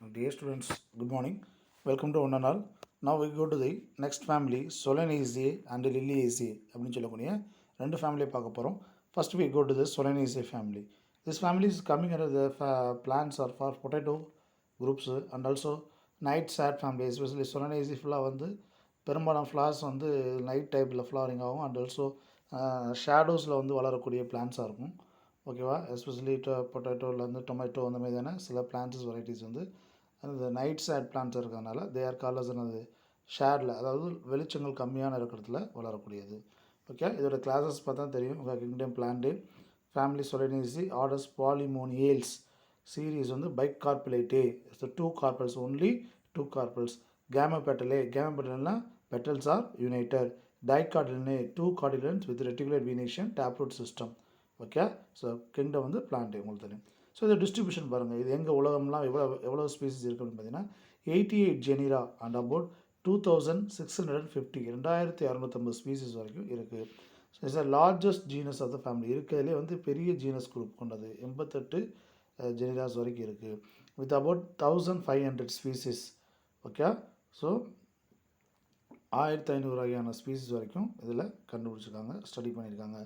Dear students, good morning. Welcome to one and all. Now we go to the next family, Solanaceae and Liliaceae அப்படின்னு சொல்லக்கூடிய ரெண்டு ஃபேமிலியை பார்க்க போகிறோம். First we go to the Solanaceae family. This family is coming under the plants are for potato groups and also night sad family, especially Solanaceae ஃபுல்லாக வந்து பெரும்பாலான flowers வந்து நைட் டைப்பில் ஃப்ளாரிங் ஆகும் அண்ட் ஆல்சோ ஷேடோஸில் வந்து வளரக்கூடிய பிளான்ஸாக இருக்கும். ஓகேவா, எஸ்பெஷலி பொட்டேட்டோலேருந்து டொமேட்டோ அந்த மாதிரியான சில பிளான்ட்ஸ் வெரைட்டிஸ் வந்து அந்த நைட் ஷேட் பிளான்ட்ஸ் இருக்கிறதுனால தே ஆர் கால்ட் அஸ் அது ஷேடில், அதாவது வெளிச்சங்கள் கம்மியான இருக்கிறதுல வளரக்கூடியது. ஓகே, இதோட கிளாஸஸ் பார்த்தா தெரியும். Kingdom Plantae family Solanaceae orders Polemoniales series வந்து Bicarpellatae, two carpels, only two carpels. கேமபெட்டல்னா petals are united. Dicotyledonae two cotyledons with reticular venation taproot system. Okay, so kingdom வந்து பிளான்ட் உங்களுக்கு தெரியும். ஸோ இந்த distribution பாருங்கள், இது எங்கள் உலகம்லாம் எவ்வளோ ஸ்பீசிஸ் இருக்குது அப்படின்னு பார்த்தீங்கன்னா 88 ஜெனிரா அண்ட் அபவுட் 2650 2650 ஸ்பீசிஸ் வரைக்கும் இருக்குது. So it's the largest genus of the family. இருக்கிறதுலே வந்து பெரிய ஜீனஸ் குரூப் கொண்டது 88 ஜெனிராஸ் வரைக்கும் இருக்குது with about 1500 species. Okay, so 1500 வகையான ஸ்பீசிஸ் வரைக்கும் இதில் கண்டுபிடிச்சிருக்காங்க, ஸ்டடி பண்ணியிருக்காங்க.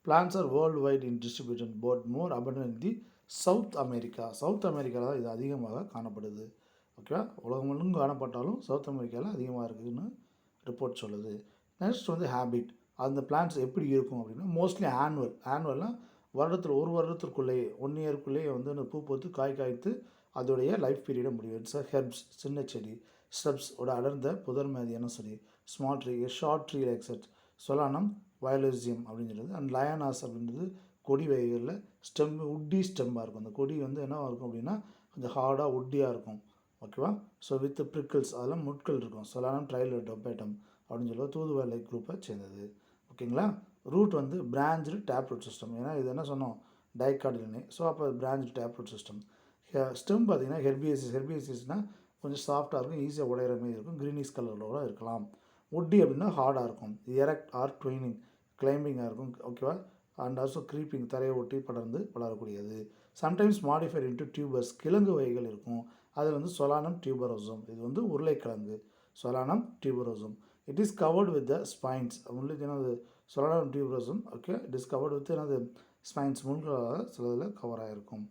Plants are worldwide in distribution, but more abundant in the south America. South அமெரிக்காவில் தான் இது அதிகமாக காணப்படுது. ஓகேவா, உலகம் முழுவதும் காணப்பட்டாலும் சவுத் அமெரிக்காவில் அதிகமாக இருக்குதுன்னு ரிப்போர்ட் சொல்லுது. நெக்ஸ்ட் வந்து ஹேபிட். அந்த பிளான்ட்ஸ் எப்படி இருக்கும் அப்படின்னா மோஸ்ட்லி ஆனுவல்னால் வருடத்தில் ஒரு வருடத்திற்குள்ளேயே 1 இயர்க்குள்ளேயே வந்து அந்த பூ பூத்து காய் காய்த்து அதோடைய லைஃப் பீரியடை முடியும். இட்ஸ் ஹெர்ப்ஸ், சின்ன செடி. ஸ்ரப்ஸ் ஓட அடர்ந்த புதர் மாதிரியான செடி. Small tree, short tree எக்ஸெட். சொலானம் வயலோசியம் அப்படின்றது. அண்ட் லயனாஸ் அப்படின்றது கொடி வகைகளில் ஸ்டெம், உட்டி ஸ்டெம்பாக இருக்கும். அந்த கொடி வந்து என்னவாக இருக்கும் அப்படின்னா கொஞ்சம் ஹார்டாக உட்டியாக இருக்கும். ஓகேவா, ஸோ வித் ப்ரிக்கிள்ஸ், அதெல்லாம் முட்கள் இருக்கும். சொலானம் ட்ரைலோடோபேட்டம் அப்படின்னு சொல்லுவோம், தூதுவளை குரூப்பை சேர்ந்தது. ஓகேங்களா, ரூட் வந்து பிரான்ச்சு டேப் ரூட் சிஸ்டம். ஏன்னா இது என்ன சொன்னோம், டைகார்டிலே, ஸோ அப்போ branch tap root system. Stem பார்த்தீங்கன்னா ஹெர்பியசிஸ்னால் கொஞ்சம் சாஃப்டாக இருக்கும், ஈஸியாக உடையிற மாதிரி இருக்கும், க்ரீனிஷ் கலரோட இருக்கலாம். உட்டி அப்படின்னா ஹார்டாக இருக்கும். எரெக்ட் ஆர் ட்வைனிங், கிளைம்பிங்காக இருக்கும். ஓகேவா, அண்ட் ஆல்சோ க்ரீப்பிங், தரையை ஒட்டி படர்ந்து வளரக்கூடியது. சம்டைம்ஸ் மாடிஃபைட் இன்ட்டு டியூபர்ஸ், கிழங்கு வகைகள் இருக்கும். அது வந்து சொலானம் டியூபரோசம். இது வந்து உருளைக்கிழங்கு, Solanum tuberosum. It is covered with the spines. உங்களுக்கு என்னது Solanum tuberosum. Okay, it is covered with என்னது ஸ்பைன்ஸ், முன்களாக சிலதில் கவர் ஆகிருக்கும்.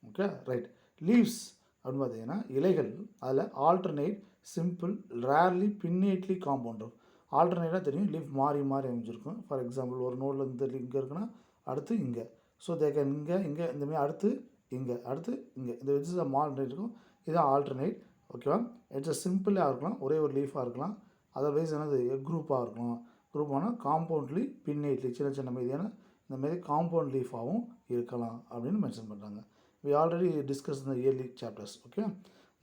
Okay, right. லீவ்ஸ் அப்படின்னு பார்த்தீங்கன்னா இலைகள், அதில் alternate, simple, rarely, pinnately compound. ஆல்டர்னேட்டாக தெரியும், லீஃப் மாறி மாறி அமைஞ்சிருக்கும். ஃபார் எக்ஸாம்பிள் ஒரு நோடில் இந்த இங்கே இருக்குன்னா அடுத்து இங்கே, ஸோ தே கேன் இங்கே இந்தமாதிரி அடுத்து இங்கே, அடுத்து இங்கே, இந்த விச் இஸ் ஆல்டர்னேட் இருக்கும். இதுதான் ஆல்டர்னேட். ஓகேவா, இட்ஸ் சிம்பிளாக இருக்கலாம், ஒரே ஒரு லீஃபாக இருக்கலாம். அதர்வைஸ் என்னது குரூப்பாக இருக்கலாம். குரூப்பானால் காம்பவுண்ட்லி, பின்னேட்லி, சின்ன சின்ன மீதியான இந்தமாரி காம்பவுண்ட் லீஃபாகவும் இருக்கலாம் அப்படின்னு மென்ஷன் பண்ணுறாங்க. we already discussed in the early chapters. Okay,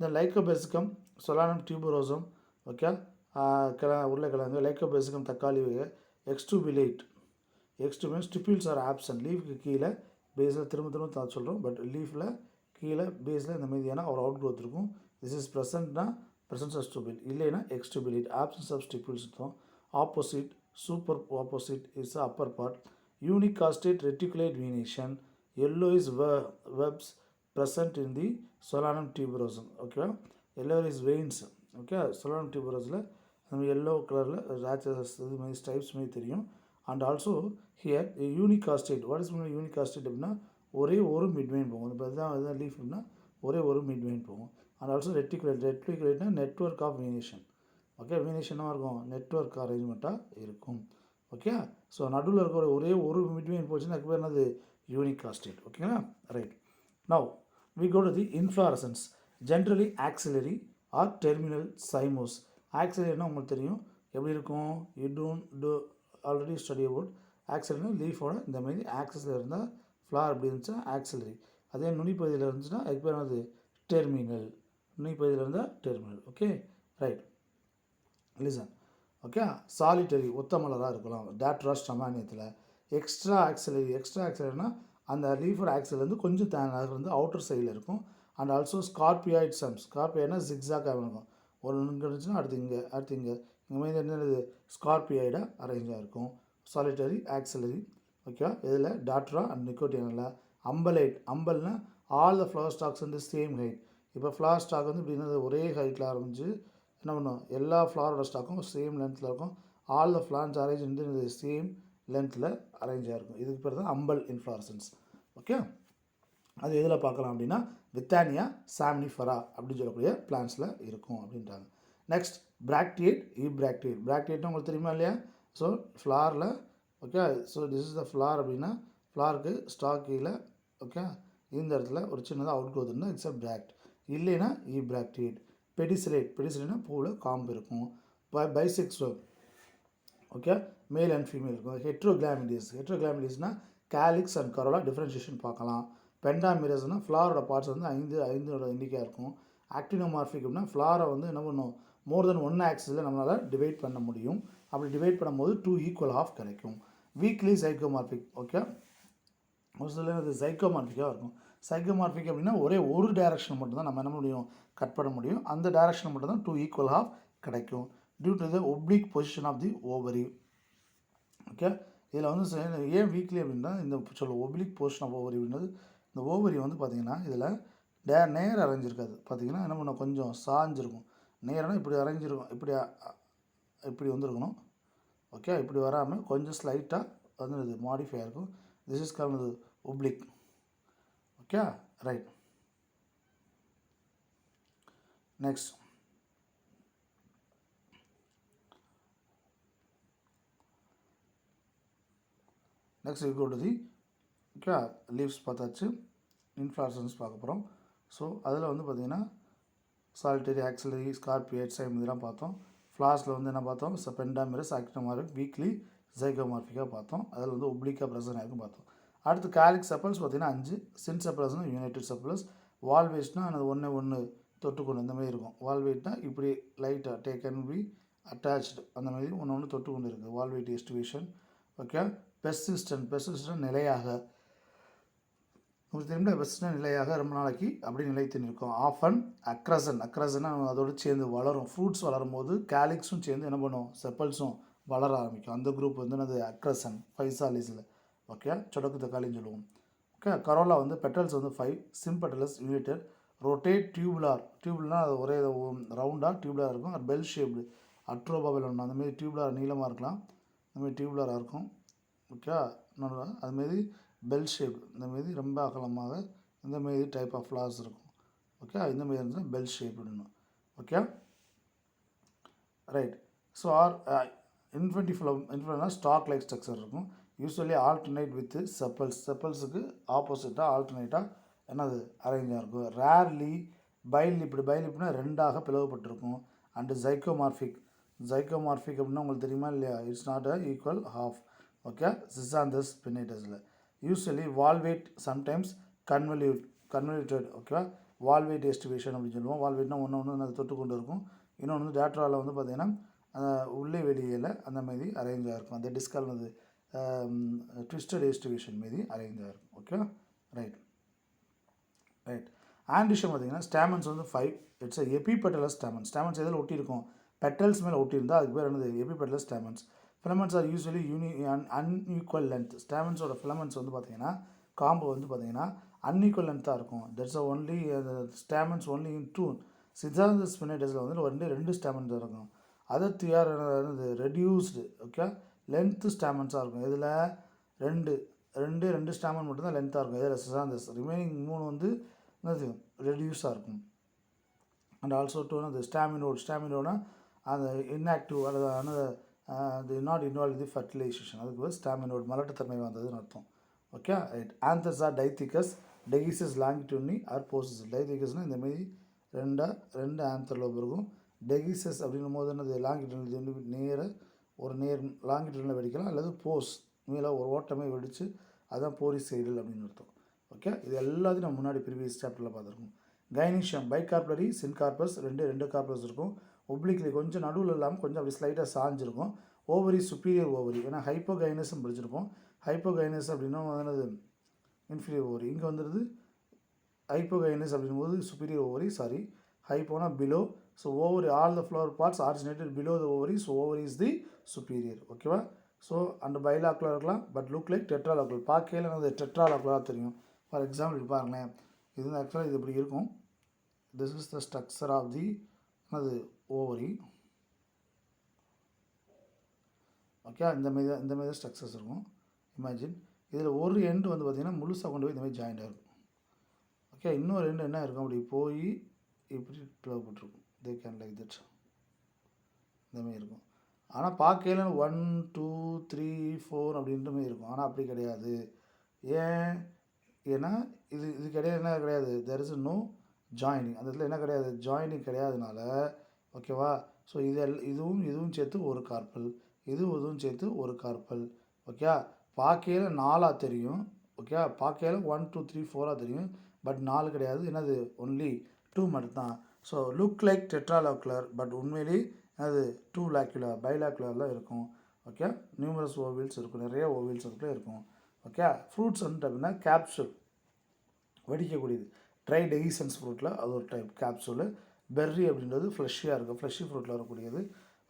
the Lycobasicum, Solanum tuberosum. Okay, உருளைக்கிழங்கு, லைக்கோபேசிகம் தக்காளி வகை. எக்ஸ்டூபிலேட், மீன்ஸ் ஸ்டிபிள்ஸ் ஆர் ஆப்சன்ட். லீஃபுக்கு கீழே பேஸில் திரும்ப சொல்கிறோம், பட் லீஃபில் கீழே பேஸில் இந்த மீதியான ஒரு அவுட் க்ரோத் இருக்கும். திஸ் இஸ் ப்ரெசன்ட்னா ப்ரெசன்ஸ் ஆஃப் ஸ்டிபிள், இல்லைன்னா எக்ஸ்டூபிலேட், ஆப்சன்ஸ் ஆஃப் ஸ்டிபிள்ஸ் இருக்கும். Opposite, super opposite is upper part. Unicostate reticulate venation. Yellow is webs present in the Solanum tuberosum. Okay, yellow is veins. Okay, Solanum tuberosum நம்ம yellow கலரில் ரேச்சஸ் இது மாதிரி ஸ்டைப்ஸ் மாதிரி தெரியும். And also here unicostate. What is unicostate அப்படின்னா ஒரே ஒரு மிட்வெயின் போகும். இப்போ இதுதான் லீஃப் அப்படின்னா ஒரே ஒரு மிட்வெயின் போகும். அண்ட் ஆல்சோ ரெட்டிகுலேட்னா நெட்வொர்க் ஆஃப் வீனேஷன். ஓகே, வீனேஷனாக இருக்கும், நெட்வொர்க் அரேஞ்ச்மெண்ட்டாக இருக்கும். ஓகே, ஸோ நடுவில் இருக்கிற ஒரே ஒரு மிட்வெயின் போச்சுன்னா அதுக்கு பேர் என்னது, யூனிகாஸ்டேட். ஓகேங்களா, right. Now we go to the inflorescence, generally axillary or terminal cymose. ஆக்சிலரினா உங்களுக்கு தெரியும் எப்படி இருக்கும், you do already study about ஆக்சிலரினா லீஃபோட இந்த மாதிரி ஆக்சிஸில் இருந்தால் ஃப்ளார் அப்படி இருந்துச்சுன்னா ஆக்சிலரி. அதே நுனிப்பகுதியில் இருந்துச்சுன்னா அதுக்கு பேர் என்னது, டெர்மினல். நுனிப்பகுதியில் இருந்தால் terminal. Okay, right. Listen. Okay, solitary, ஒத்த மலராக இருக்கலாம். டேட்ரா ஸ்டமானியத்தில். எக்ஸ்ட்ரா ஆக்சிலரினா அந்த லீஃபர் ஆக்சில் வந்து கொஞ்சம் அது வந்து அவுட்டர் சைடில் இருக்கும். And also scorpioid cymes. ஸ்கார்பியாய்ட்னா ஜிக்ஸாக்காக இருக்கும். ஒரு இங்கே இருந்துச்சுன்னா அடுத்து இங்கே இந்த மாதிரி என்னது ஸ்கார்பியாய்டாக அரேஞ்சாக இருக்கும். Solitary axillary. ஓகே, இதில் டாட்ரா அண்ட் நிக்கோட்டியனில். அம்பல்னா ஆல் த ஃப்ளவர் ஸ்டாக்ஸ் வந்து சேம் ஹைட். இப்போ ஃப்ளார் ஸ்டாக் வந்து இப்படி ஒரே ஹைட்டில் ஆரம்பிச்சு என்ன பண்ணும், எல்லா ஃப்ளாரோட ஸ்டாக்கும் சேம் லென்த்தில் இருக்கும். ஆல் த ஃப்ளான்ஸ் அரேஞ்ச் இந்த சேம் லென்த்தில் அரேஞ்ச் ஆகிருக்கும். இதுக்கு பேர் தான் அம்பல் இன்ஃப்ளாரசன்ஸ். ஓகே, அது எதில் பார்க்கலாம் அப்படின்னா வித்தானியா சாம்னிஃபரா அப்படின்னு சொல்லக்கூடிய பிளான்ஸில் இருக்கும் அப்படின்றாங்க. நெக்ஸ்ட் பிராக்டியேட், இப்ராக்டியேட். பிராக்டியேட்னு உங்களுக்கு தெரியுமா இல்லையா? ஸோ ஃப்ளாரில் okay, so this is the flower அப்படின்னா ஃப்ளாருக்கு ஸ்டாக் கீழே ஓகே இந்த இடத்துல ஒரு சின்னதாக அவுட் க்ரோத் இருந்தால் இட்ஸ் அ பிராக்ட். இல்லைன்னா இப்ராக்டியேட். பெடிசிலேட், பெடிசிலேட்னா பூவில் காம்பு இருக்கும். Bisexual okay, male and female இருக்கும். ஹெட்ரோகிளாமிடியஸ், ஹெட்ரோகிளாமிடியஸ்னால் கேலிக்ஸ் அண்ட் கரோலா டிஃப்ரென்ஷியேஷன் பார்க்கலாம். பெண்டாமிரஸ்னால் ஃப்ளாரோட பார்ட்ஸ் வந்து ஐந்தோட எண்ணிக்கையாக இருக்கும். ஆக்டினோமார்பிக் அப்படின்னா ஃப்ளாரை வந்து என்ன பண்ணும், மோர் தென் ஒன் ஆக்சிஸில் நம்மளால் டிவைட் பண்ண முடியும். அப்படி டிவைட் பண்ணும்போது 2 ஈக்குவல் ஆஃப் கிடைக்கும். வீக்லி சைக்கோமார்பிக் ஓகே, ஒரு சில இது சைக்கோமார்பிக்காக இருக்கும். சைக்கோமார்பிக் அப்படின்னா ஒரே ஒரு டைரக்ஷன் மட்டும்தான் நம்ம என்ன முடியும், கட் பண்ண முடியும். அந்த டைரக்ஷன் மட்டும் தான் 2 ஈக்குவல் ஆஃப் கிடைக்கும். Due to the oblique position of the ovary. Okay, இதில் வந்து ஏன் வீக்லி அப்படின்னா இந்த சொல்ல ஒப்ளிக் பொசிஷன் ஆஃப் ஓவரி அப்படின்றது, இந்த ஓவரி வந்து பார்த்திங்கன்னா இதில் நேரம் அரைஞ்சிருக்காது. பார்த்திங்கன்னா என்ன பண்ண கொஞ்சம் சாஞ்சிருக்கும். நேரம்னா இப்படி அரைஞ்சிருக்கும், இப்படி வந்துருக்கணும். ஓகே, இப்படி வராமல் கொஞ்சம் ஸ்லைட்டாக வந்து இது மாடிஃபை ஆகிருக்கும். This is called oblique. Okay, right. Next we go to the okay leaves பார்த்தாச்சு. இன்ஃப்ளாரசன்ஸ் பார்க்க போகிறோம். ஸோ அதில் வந்து பார்த்திங்கன்னா சாலிட்டரி, ஆக்சிலரி, ஸ்கார்பியேட், சைம் இதெல்லாம் பார்த்தோம். ஃப்ளார்ஸில் வந்து என்ன பார்த்தோம், பெண்டாமிரஸ், ஆக்டினோமார்பிக், வீக்லி, ஜைகோமார்பிக்காக பார்த்தோம். அதில் வந்து ஒப்ளிக்காக ப்ரெசன்ட் ஆகிருக்கும் பார்த்தோம். அடுத்து கேலிக் செப்பல்ஸ் பார்த்திங்கன்னா 5, சின் செப்பல்ஸ்னால் யுனைடெட் செப்பல்ஸ், வால்வேட்ஸ்னால் அது ஒன்று தொட்டுக்கொண்டு இந்த மாதிரி இருக்கும். வால்வேட்னால் இப்படி லைட்டாக டேக்கன் பி அட்டாச்டு அந்த மாதிரி ஒன்று தொட்டுக்கொண்டு இருக்குது. Valvate aestivation. ஓகே, பெர்சிஸ்டன்ட் நிலையாக உங்களுக்கு தெரியுமா, பெர்சிஸ்டன்ட் நிலையாக ரொம்ப நாளைக்கு அப்படி நிலைத்து நிற்கும். ஆஃபன் அக்ரசன்னா அதோடு சேர்ந்து வளரும். ஃப்ரூட்ஸ் வளரும் போது கேலிக்ஸும் சேர்ந்து என்ன பண்ணும், செப்பல்ஸும் வளர ஆரம்பிக்கும். அந்த குரூப் வந்து என்னது அக்ரசன், ஃபைசாலிஸில். ஓகே, சொடக்கு தக்காளின்னு சொல்லுவோம். ஓகே, கரோலா வந்து பெட்டல்ஸ் வந்து 5, சிம்பெட்டலஸ் யூனிட்டட், ரொட்டேட், டியூபுலார் அது ஒரே ரவுண்டாக டியூபுலாக இருக்கும். பெல் ஷேப்டு, அட்ரோபாபல் ஒன்று அந்தமாரி டியூபுலார் நீளமாக இருக்கலாம், அந்தமாரி டியூபுலாராக இருக்கும். ஓகே, அதுமாரி பெல் ஷேப் இந்தமாரி ரொம்ப அகலமாக இந்தமாரி டைப் ஆஃப் ஃப்ளார்ஸ் இருக்கும். ஓகே, இந்தமாரி இருந்தால் பெல் ஷேப் விடணும். Okay, right. ஸோ இன்ஃபென்டிஃபுல்னா ஸ்டாக் லைக் ஸ்ட்ரக்சர் இருக்கும். யூஸ்வலி ஆல்டர்னேட் வித் செப்பல்ஸுக்கு ஆப்போசிட்டாக ஆல்டர்னேட்டாக என்னது அரேஞ்சாக இருக்கும். ரேர்லி பைலிப்னா 2ஆக பிளவுபட்டிருக்கும். அண்டு ஜைக்கோமார்பிக் அப்படின்னா உங்களுக்கு தெரியுமா இல்லையா, it's not a equal half. Okay, Schizanthus பினேட்டஸில் usually valvate, sometimes convoluted. Okay, valvate aestivation அப்படின்னு சொல்லுவோம். வால்வேட்னா ஒன்று அது தொட்டு கொண்டு இருக்கும். இன்னொன்று வந்து டேட்ராவில் வந்து பார்த்திங்கன்னா உள்ளே வெளியில் அந்த மாதிரி அரேஞ்சாக இருக்கும். அந்த டிஸ்கால் வந்து ட்விஸ்டட் எஸ்டிவேஷன் மாரி அரேஞ்சாக இருக்கும். Okay, right. ஆண்டிஷம் பார்த்திங்கன்னா ஸ்டாமன்ஸ் வந்து 5, இட்ஸ் எபிபெட்டலஸ் ஸ்டாமன்ஸ் எதில் ஒட்டியிருக்கும், பெட்டல்ஸ் மேலே ஒட்டியிருந்தால் அதுக்கு பேர் என்னது, epipetalous stamens. Filaments are usually unequal length. ஸ்டாமன்ஸோட ஃபிலமெண்ட்ஸ் வந்து பார்த்திங்கன்னா காம்பு வந்து பார்த்திங்கன்னா அன்ஈக்குவல் லென்த்தாக இருக்கும். That's only stamens only in 2. Schizanthus ஸ்பினேட்டஸில் வந்து 2 ஸ்டாமன்ஸ் இருக்கும். Other 3 are reduced. Okay, length ஸ்டாமன்ஸாக இருக்கும். இதில் ரெண்டு ஸ்டாமன் மட்டும்தான் லென்த்தாக இருக்கும். இதில் சிசாந்தஸ் ரிமைனிங் 3 வந்து என்னது ரெடியூஸாக இருக்கும். அண்ட் ஆல்சோ டூ அந்த ஸ்டாமினோனா அந்த இன்ஆக்டிவ் அல்லது நாட் இன்வால்வ் தி ஃபர்டிலைசேஷன், அதுக்கு ஸ்டாமினோட் மலட்டுத்தன்மை வந்ததுன்னு அர்த்தம். Okay, right. Anthers are dithecous, dehisces longitudinally or pores. டைத்திகஸ்னால் இந்தமாரி 2 ஆந்தர் லோப் இருக்கும். டெகிசஸ் அப்படின்னும் போது என்னது லாங்கிட்யூட் லாங்கிட்யூடில் வெடிக்கலாம், அல்லது போஸ் மேலே ஒரு ஓட்டமே வெடித்து அதுதான் போரிசைடல் அப்படின்னு அர்த்தம். ஓகே, இது எல்லாத்தையும் நம்ம முன்னாடி ப்ரீவியஸ் சாப்டரில் பார்த்துருக்கோம். கைனிஷியம் பைகார்பரி, சின்கார்பஸ், 2 கார்பஸ் இருக்கும். ஒப்ளிக்லி கொஞ்சம் நடுவில் இல்லாமல் கொஞ்சம் அப்படி ஸ்லைட்டாக சாஞ்சிருக்கும். ஓவரி சுப்பீரியர் ஓவரி, ஏன்னா ஹைப்போகைனஸும் படிச்சிருப்போம். ஹைப்போகைனஸ் அப்படின்னா என்னது இன்ஃபீரியர் ஓவரி. இங்கே வந்துடுது ஹைப்போகைனஸ் அப்படின்னும் போது சுப்பீரியர் ஓவரி, ஹைப்போனா below. So ovary all the flower parts originated below the ovary. So ovary is the superior. ஓகேவா? ஸோ அந்த பைலாக்குலர் இருக்கலாம், பட் லுக் லைக் டெட்ராலாக்குலர். பார்க்கையில் என்னது டெட்ராலாக்குலராக தெரியும். ஃபார் எக்ஸாம்பிள் இது பாருங்களேன், இது ஆக்சுவலாக இது இப்படி இருக்கும். This is the structure of the அது ஓவரி. ஓகே, இந்த மாதிரி ஸ்ட்ரக்சர்ஸ் இருக்கும். இமேஜின் இதில் ஒரு எண்டு வந்து பார்த்திங்கன்னா முழுசாக கொண்டு போய் இந்த மாதிரி ஜாயிண்ட் ஆகிருக்கும். ஓகே, இன்னொரு எண்டு என்ன இருக்கும், அப்படி போய் இப்படி பிளவுபட்டுருக்கும். தே கேன் லைக் தட் இந்தமாதிரி இருக்கும். ஆனால் பார்க்கையில 1 2 3 4 அப்படின்ற மாதிரி இருக்கும். ஆனால் அப்படி கிடையாது. ஏன்னா இது கிடையாது, என்ன கிடையாது, தெர் இஸ் நோ ஜாயினிங். அந்த இடத்துல என்ன கிடையாது, ஜாயினிங் கிடையாதுனால ஓகேவா. ஸோ இதுவும் சேர்த்து ஒரு கார்பல், இதுவும் சேர்த்து ஒரு கார்பல். ஓகே, பார்க்கையில் 4 தெரியும். ஓகே, பார்க்கையில் 1 2 3 4 தெரியும். பட் 4 கிடையாது, என்னது ஒன்லி 2 மட்டும்தான். ஸோ லுக் லைக் டெட்ராலாக்குலர், பட் உண்மையிலே அது 2 லாக்குலர் பைலாக்குலரில் இருக்கும். ஓகே, நியூமரஸ் ஓவில்ஸ் இருக்கும், நிறைய ஓவில்ஸ் அதுக்குள்ளே இருக்கும். ஓகே, ஃப்ரூட்ஸ் வந்துட்டு அப்படின்னா கேப்சூல், வடிக்கக்கூடியது. ட்ரை டெகிசன்ஸ் ஃப்ரூட்டில் அது ஒரு டைப் கேப்சூலு. பெர்ரி அப்படின்றது ஃப்ளஷியாக இருக்கும், ஃப்ளஷி ஃப்ரூட்டில் வரக்கூடியது.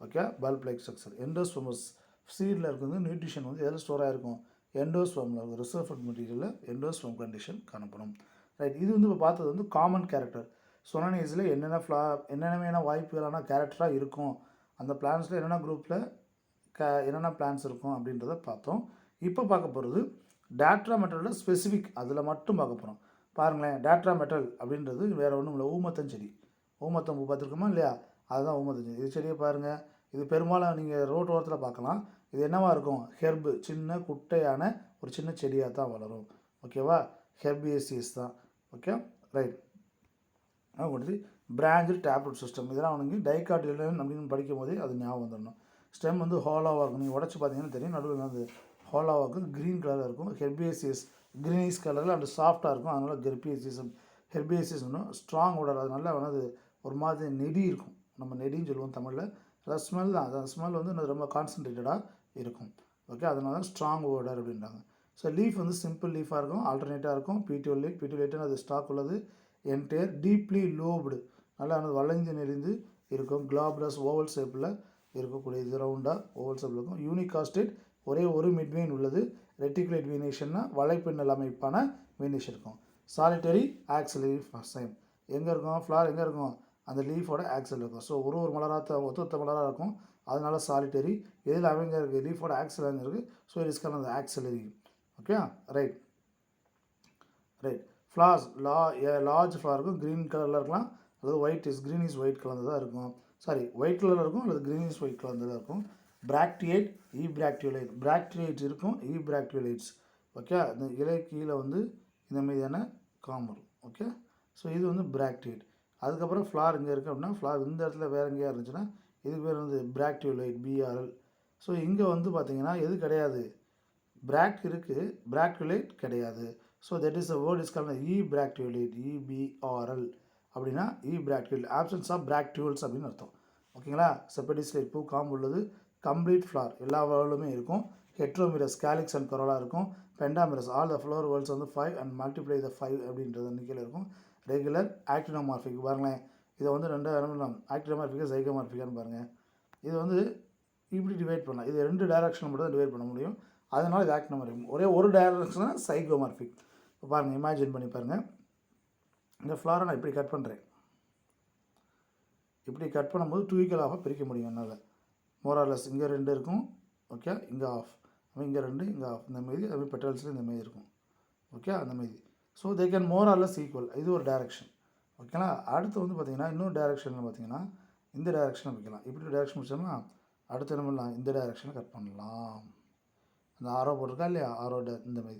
Okay, pulp like structure. Endospermous சீடில் இருக்கிறது நியூட்ரிஷன் வந்து எதில் ஸ்டோர் ஆகிருக்கும், எண்டோஸ்போமில் இருக்கும். ரிசர்வ் ஃபுட் மெட்டீரியலில் எண்டோஸ்போம் கண்டிஷன் காணப்படும். ரைட், இது வந்து இப்போ பார்த்தது வந்து காமன் கேரக்டர். சொனானேஸில் என்னென்ன வாய்ப்புகளான கேரக்டராக இருக்கும், அந்த பிளான்ஸில் என்னென்ன குரூப்பில் என்னென்ன பிளான்ஸ் இருக்கும் அப்படின்றத பார்த்தோம். இப்போ பார்க்க போகிறது டேட்ரா மெட்டலோட ஸ்பெசிஃபிக், அதில் மட்டும் பார்க்க போகிறோம். பாருங்களேன், டேட்ரா மெட்டல் அப்படின்றது வேறு ஒன்றும் இல்லை, ஊமத்தஞ்செடி. ஊமத்தம் பூ பார்த்துருக்கோமா இல்லையா, அதுதான் ஊமத்தஞ்செடி. இது செடியை பாருங்கள், இது பெரும்பாலும் நீங்கள் ரோட் ஓரத்தில் பார்க்கலாம். இது என்னவாக இருக்கும், ஹெர்பு, சின்ன குட்டையான ஒரு சின்ன செடியாக தான் வளரும். ஓகேவா, ஹெர்பியேசியஸ் தான். Okay, right. கொடுத்து பிராஞ்சு டேப்லெட் சிஸ்டம், இதெல்லாம் அவனுக்கு டைகாட்டிலியன் அப்படின்னு படிக்கும் போதே அது ஞாபகம் வந்துடணும். ஸ்டெம் வந்து ஹாலோவாக இருக்கும், நீங்கள் உடச்சி பார்த்தீங்கன்னா தெரியும், நடுவில் வந்து ஹாலோவாக இருக்கும், க்ரீன் கலரில் இருக்கும். ஹெர்பியேசியஸ் க்ரீனிஷ் கலரில் அண்ட் சாஃப்டாக இருக்கும், அதனால் ஹெர்பியேசியஸ் ஒன்றும் ஸ்ட்ராங் ஓடர், அதனால வந்து ஒரு மாதிரி நெடி இருக்கும். நம்ம நெடின்னு சொல்லுவோம் தமிழில். அதாவது ஸ்மெல் தான், அந்த ஸ்மெல் வந்து ரொம்ப கான்சன்ட்ரேட்டடாக இருக்கும். ஓகே, அதனால தான் ஸ்ட்ராங் ஓடர் அப்படின்றாங்க. ஸோ லீஃப் வந்து சிம்பிள் லீஃபாக இருக்கும், ஆல்டர்னேட்டாக இருக்கும். பிடிஓலேட் அது ஸ்டாக் உள்ளது. என்டையர் டீப்லி லோப்டு, நல்லா வளைந்து நெறிந்து இருக்கும். கிளாப்ரஸ் ஓவல் ஷேப்பில் இருக்கக்கூடிய இது ரவுண்டாக ஓவல் ஷேப்பில் இருக்கும். யூனிகாஸ்டேட், ஒரே ஒரு மிட்வெயின் உள்ளது. ரெட்டிகுலேட் வீனேஷன்னா வலைப்பின்னல் அமைப்பான வீனேஷன் இருக்கும். சாலிட்டரி ஆக்சிலரி சைம் எங்கே இருக்கும், ஃப்ளார் எங்கே இருக்கும், அந்த லீஃபோட ஆக்சல் இருக்கும். ஸோ ஒரு மலராக ஒத்த மலராக இருக்கும், அதனால சாலிட்டரி. எதில் அவங்க இருக்குது, லீஃபோட ஆக்சல் அங்கே இருக்குது. ஸோ இட் இஸ் கால்ட் அந்த axillary. Okay, right. Flowers large flower இருக்கும், க்ரீன் கலரில் இருக்கலாம், அல்லது க்ரீனிஷ் ஒயிட் கலந்து தான் இருக்கும். ஒயிட் கலரில் இருக்கும் அல்லது க்ரீனிஷ் ஒயிட் கலந்து தான் இருக்கும். பிராக்டியேட், பிராக்டியேட் இருக்கும், பிராக்டியோலைட்ஸ். ஓகே, இந்த இலை கீழே வந்து இந்த மாதிரியான காமர். ஓகே, ஸோ இது வந்து பிராக்டியேட். அதுக்கப்புறம் ஃப்ளார் இங்கே இருக்குது அப்படின்னா, ஃப்ளார் இந்த இடத்துல வேறு எங்கேயா இருந்துச்சுன்னா இதுக்கு பேர் வந்து பிராக்டியோலைட், பிஆர்எல். ஸோ இங்கே வந்து பார்த்தீங்கன்னா எது கிடையாது, பிராக்ட் இருக்குது, பிராக்டியோலைட் கிடையாது. So that is a word is called bracteolate, EBRL அப்படின்னா பிராக்டியோலைட், ஆப்சன்ஸ் ஆஃப் பிராக்டியூல்ஸ் அப்படின்னு அர்த்தம். ஓகேங்களா. செப்படிஸ்லைட், பூ காம்பு உள்ளது. கம்ப்ளீட் ஃப்ளார், எல்லா வேர்ல்டுமே இருக்கும். ஹெட்ரோமிரஸ், கேலிக்ஸ் அண்ட் கொரோலா இருக்கும். பெண்டாமிரஸ், ஆல் த ஃப்ளவர் வேர்ல்ட்ஸ் வந்து 5 அண்ட் மல்டிப்ளை த 5 அப்படின்றது எண்ணிக்கையில் இருக்கும். ரெகுலர் ஆக்டினோமார்பிக், பாருங்களேன், இதை வந்து 2 ஆக்டினோமார்பிக்கா ஜைகோமார்பிக்கான்னு பாருங்கள். இது வந்து இப்படி டிவைட் பண்ணலாம், இது 2 டைரக்ஷன் மட்டும் தான் டிவைட் பண்ண முடியும், அதனால் இது ஆக்டினோமார்பிக். ஒரே ஒரு டைரக்ஷனாக சைகோமார்பிக். இப்போ பாருங்கள், இமேஜின் பண்ணி பாருங்கள், இந்த ஃப்ளாரை நான் இப்படி கட் பண்ணுறேன். இப்படி கட் பண்ணும்போது 2 ஈக்குவல் ஆஃபாக பிரிக்க முடியும் என்னால். மோரார்லெஸ் இங்கே 2 இருக்கும். ஓகே, இங்கே ஆஃப், இங்கே 2, இங்கே ஆஃப், இந்த மாரி அது பெட்டல்ஸில் இந்த மாரி இருக்கும். ஓகே, அந்த மாரி. ஸோ தே கேன் மோரார்லெஸ் ஈக்குவல், இது ஒரு டைரக்ஷன். ஓகேங்களா. அடுத்து வந்து பார்த்திங்கன்னா இன்னொரு டைரக்ஷனில் பார்த்திங்கன்னா இந்த டைரக்ஷனை வைக்கலாம். இப்படி டைரக்ஷன் வச்சோம்னா அடுத்து என்ன பண்ணலாம், இந்த டைரக்ஷனை கட் பண்ணலாம். அந்த ஆரோ போட்டிருக்கா இல்லையா, ஆரோட இந்தமாரி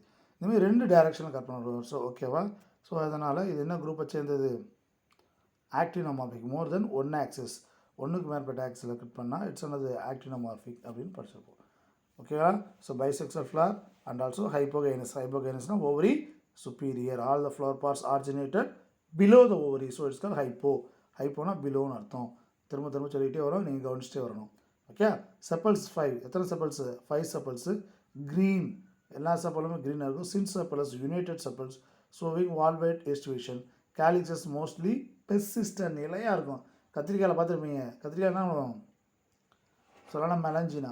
2 டைரக்ஷனில் கட் பண்ணுறோம். ஸோ ஓகேவா. ஸோ அதனால் இது என்ன குரூப்பை சேர்ந்தது, ஆக்டினோமார்பிக். மோர் தென் 1 ஆக்சிஸ், ஒன்றுக்கு மேற்பட்ட ஆக்சிஸில் கட் பண்ணால் இட்ஸ் அனது ஆக்டினோமார்பிக் அப்படின்னு படிச்சிருப்போம். ஓகேவா. So bisexual flower and also ஹைப்போகைனஸ்னால் ovary superior, all the flower parts originated below the ovary. So it's call ஹைப்போனா பிலோன்னு அர்த்தம். திரும்ப சொல்லிகிட்டே வரும், நீங்கள் கவனிச்சிட்டே வரணும். ஓகே. செப்பல்ஸ் 5, எத்தனை செப்பல்ஸு, 5 செப்பல்ஸு. க்ரீன், எல்லா செப்பலுமே க்ரீனாக இருக்கும். Since sepals, united sepals, showing valvate aestivation. Calyx is mostly persistent, இலையாக இருக்கும். கத்திரிக்காயில் பார்த்துருப்பீங்க, கத்திரிக்காய் என்ன பண்ணுவோம், சொல்லலாம் மெலஞ்சினா,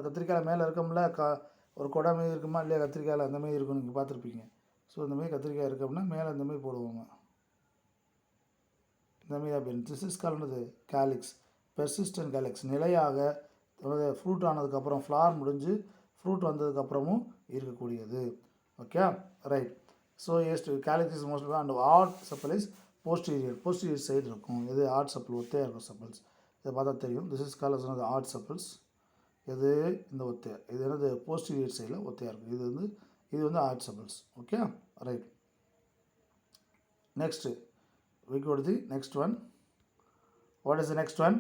கத்திரிக்காயில் மேலே இருக்கோம்ல, ஒரு கொடை மாரி இருக்குமா இல்லையா, கத்திரிக்காயில் அந்த மாரி இருக்கும், நீங்கள் பார்த்துருப்பீங்க. ஸோ இந்த மாதிரி கத்திரிக்காய் இருக்குது அப்படின்னா மேலே இந்த மாதிரி போடுவாங்க. இந்த மாதிரி appearance. This is called calyx, persistent calyx. நிலையாக ஃப்ரூட் ஆனதுக்கப்புறம் ஃப்ளார் முடிஞ்சு ஃப்ரூட் வந்ததுக்கப்புறமும் இருக்கக்கூடியது. Okay right. ஸோ எஸ்ட் calyx is most and odd sepal is posterior side இருக்கும். இது ஆட் செப்பல் ஒத்தையாக இருக்கும் செப்பல்ஸ். இதை பார்த்தா தெரியும். This is call as odd sepals. இது இந்த ஒத்தையா இது என்னது போஸ்டீரியர் சைடில் ஒத்தையாக இருக்கும். இது வந்து odd sepals. Okay right. Next we go to the next one. What is the next one?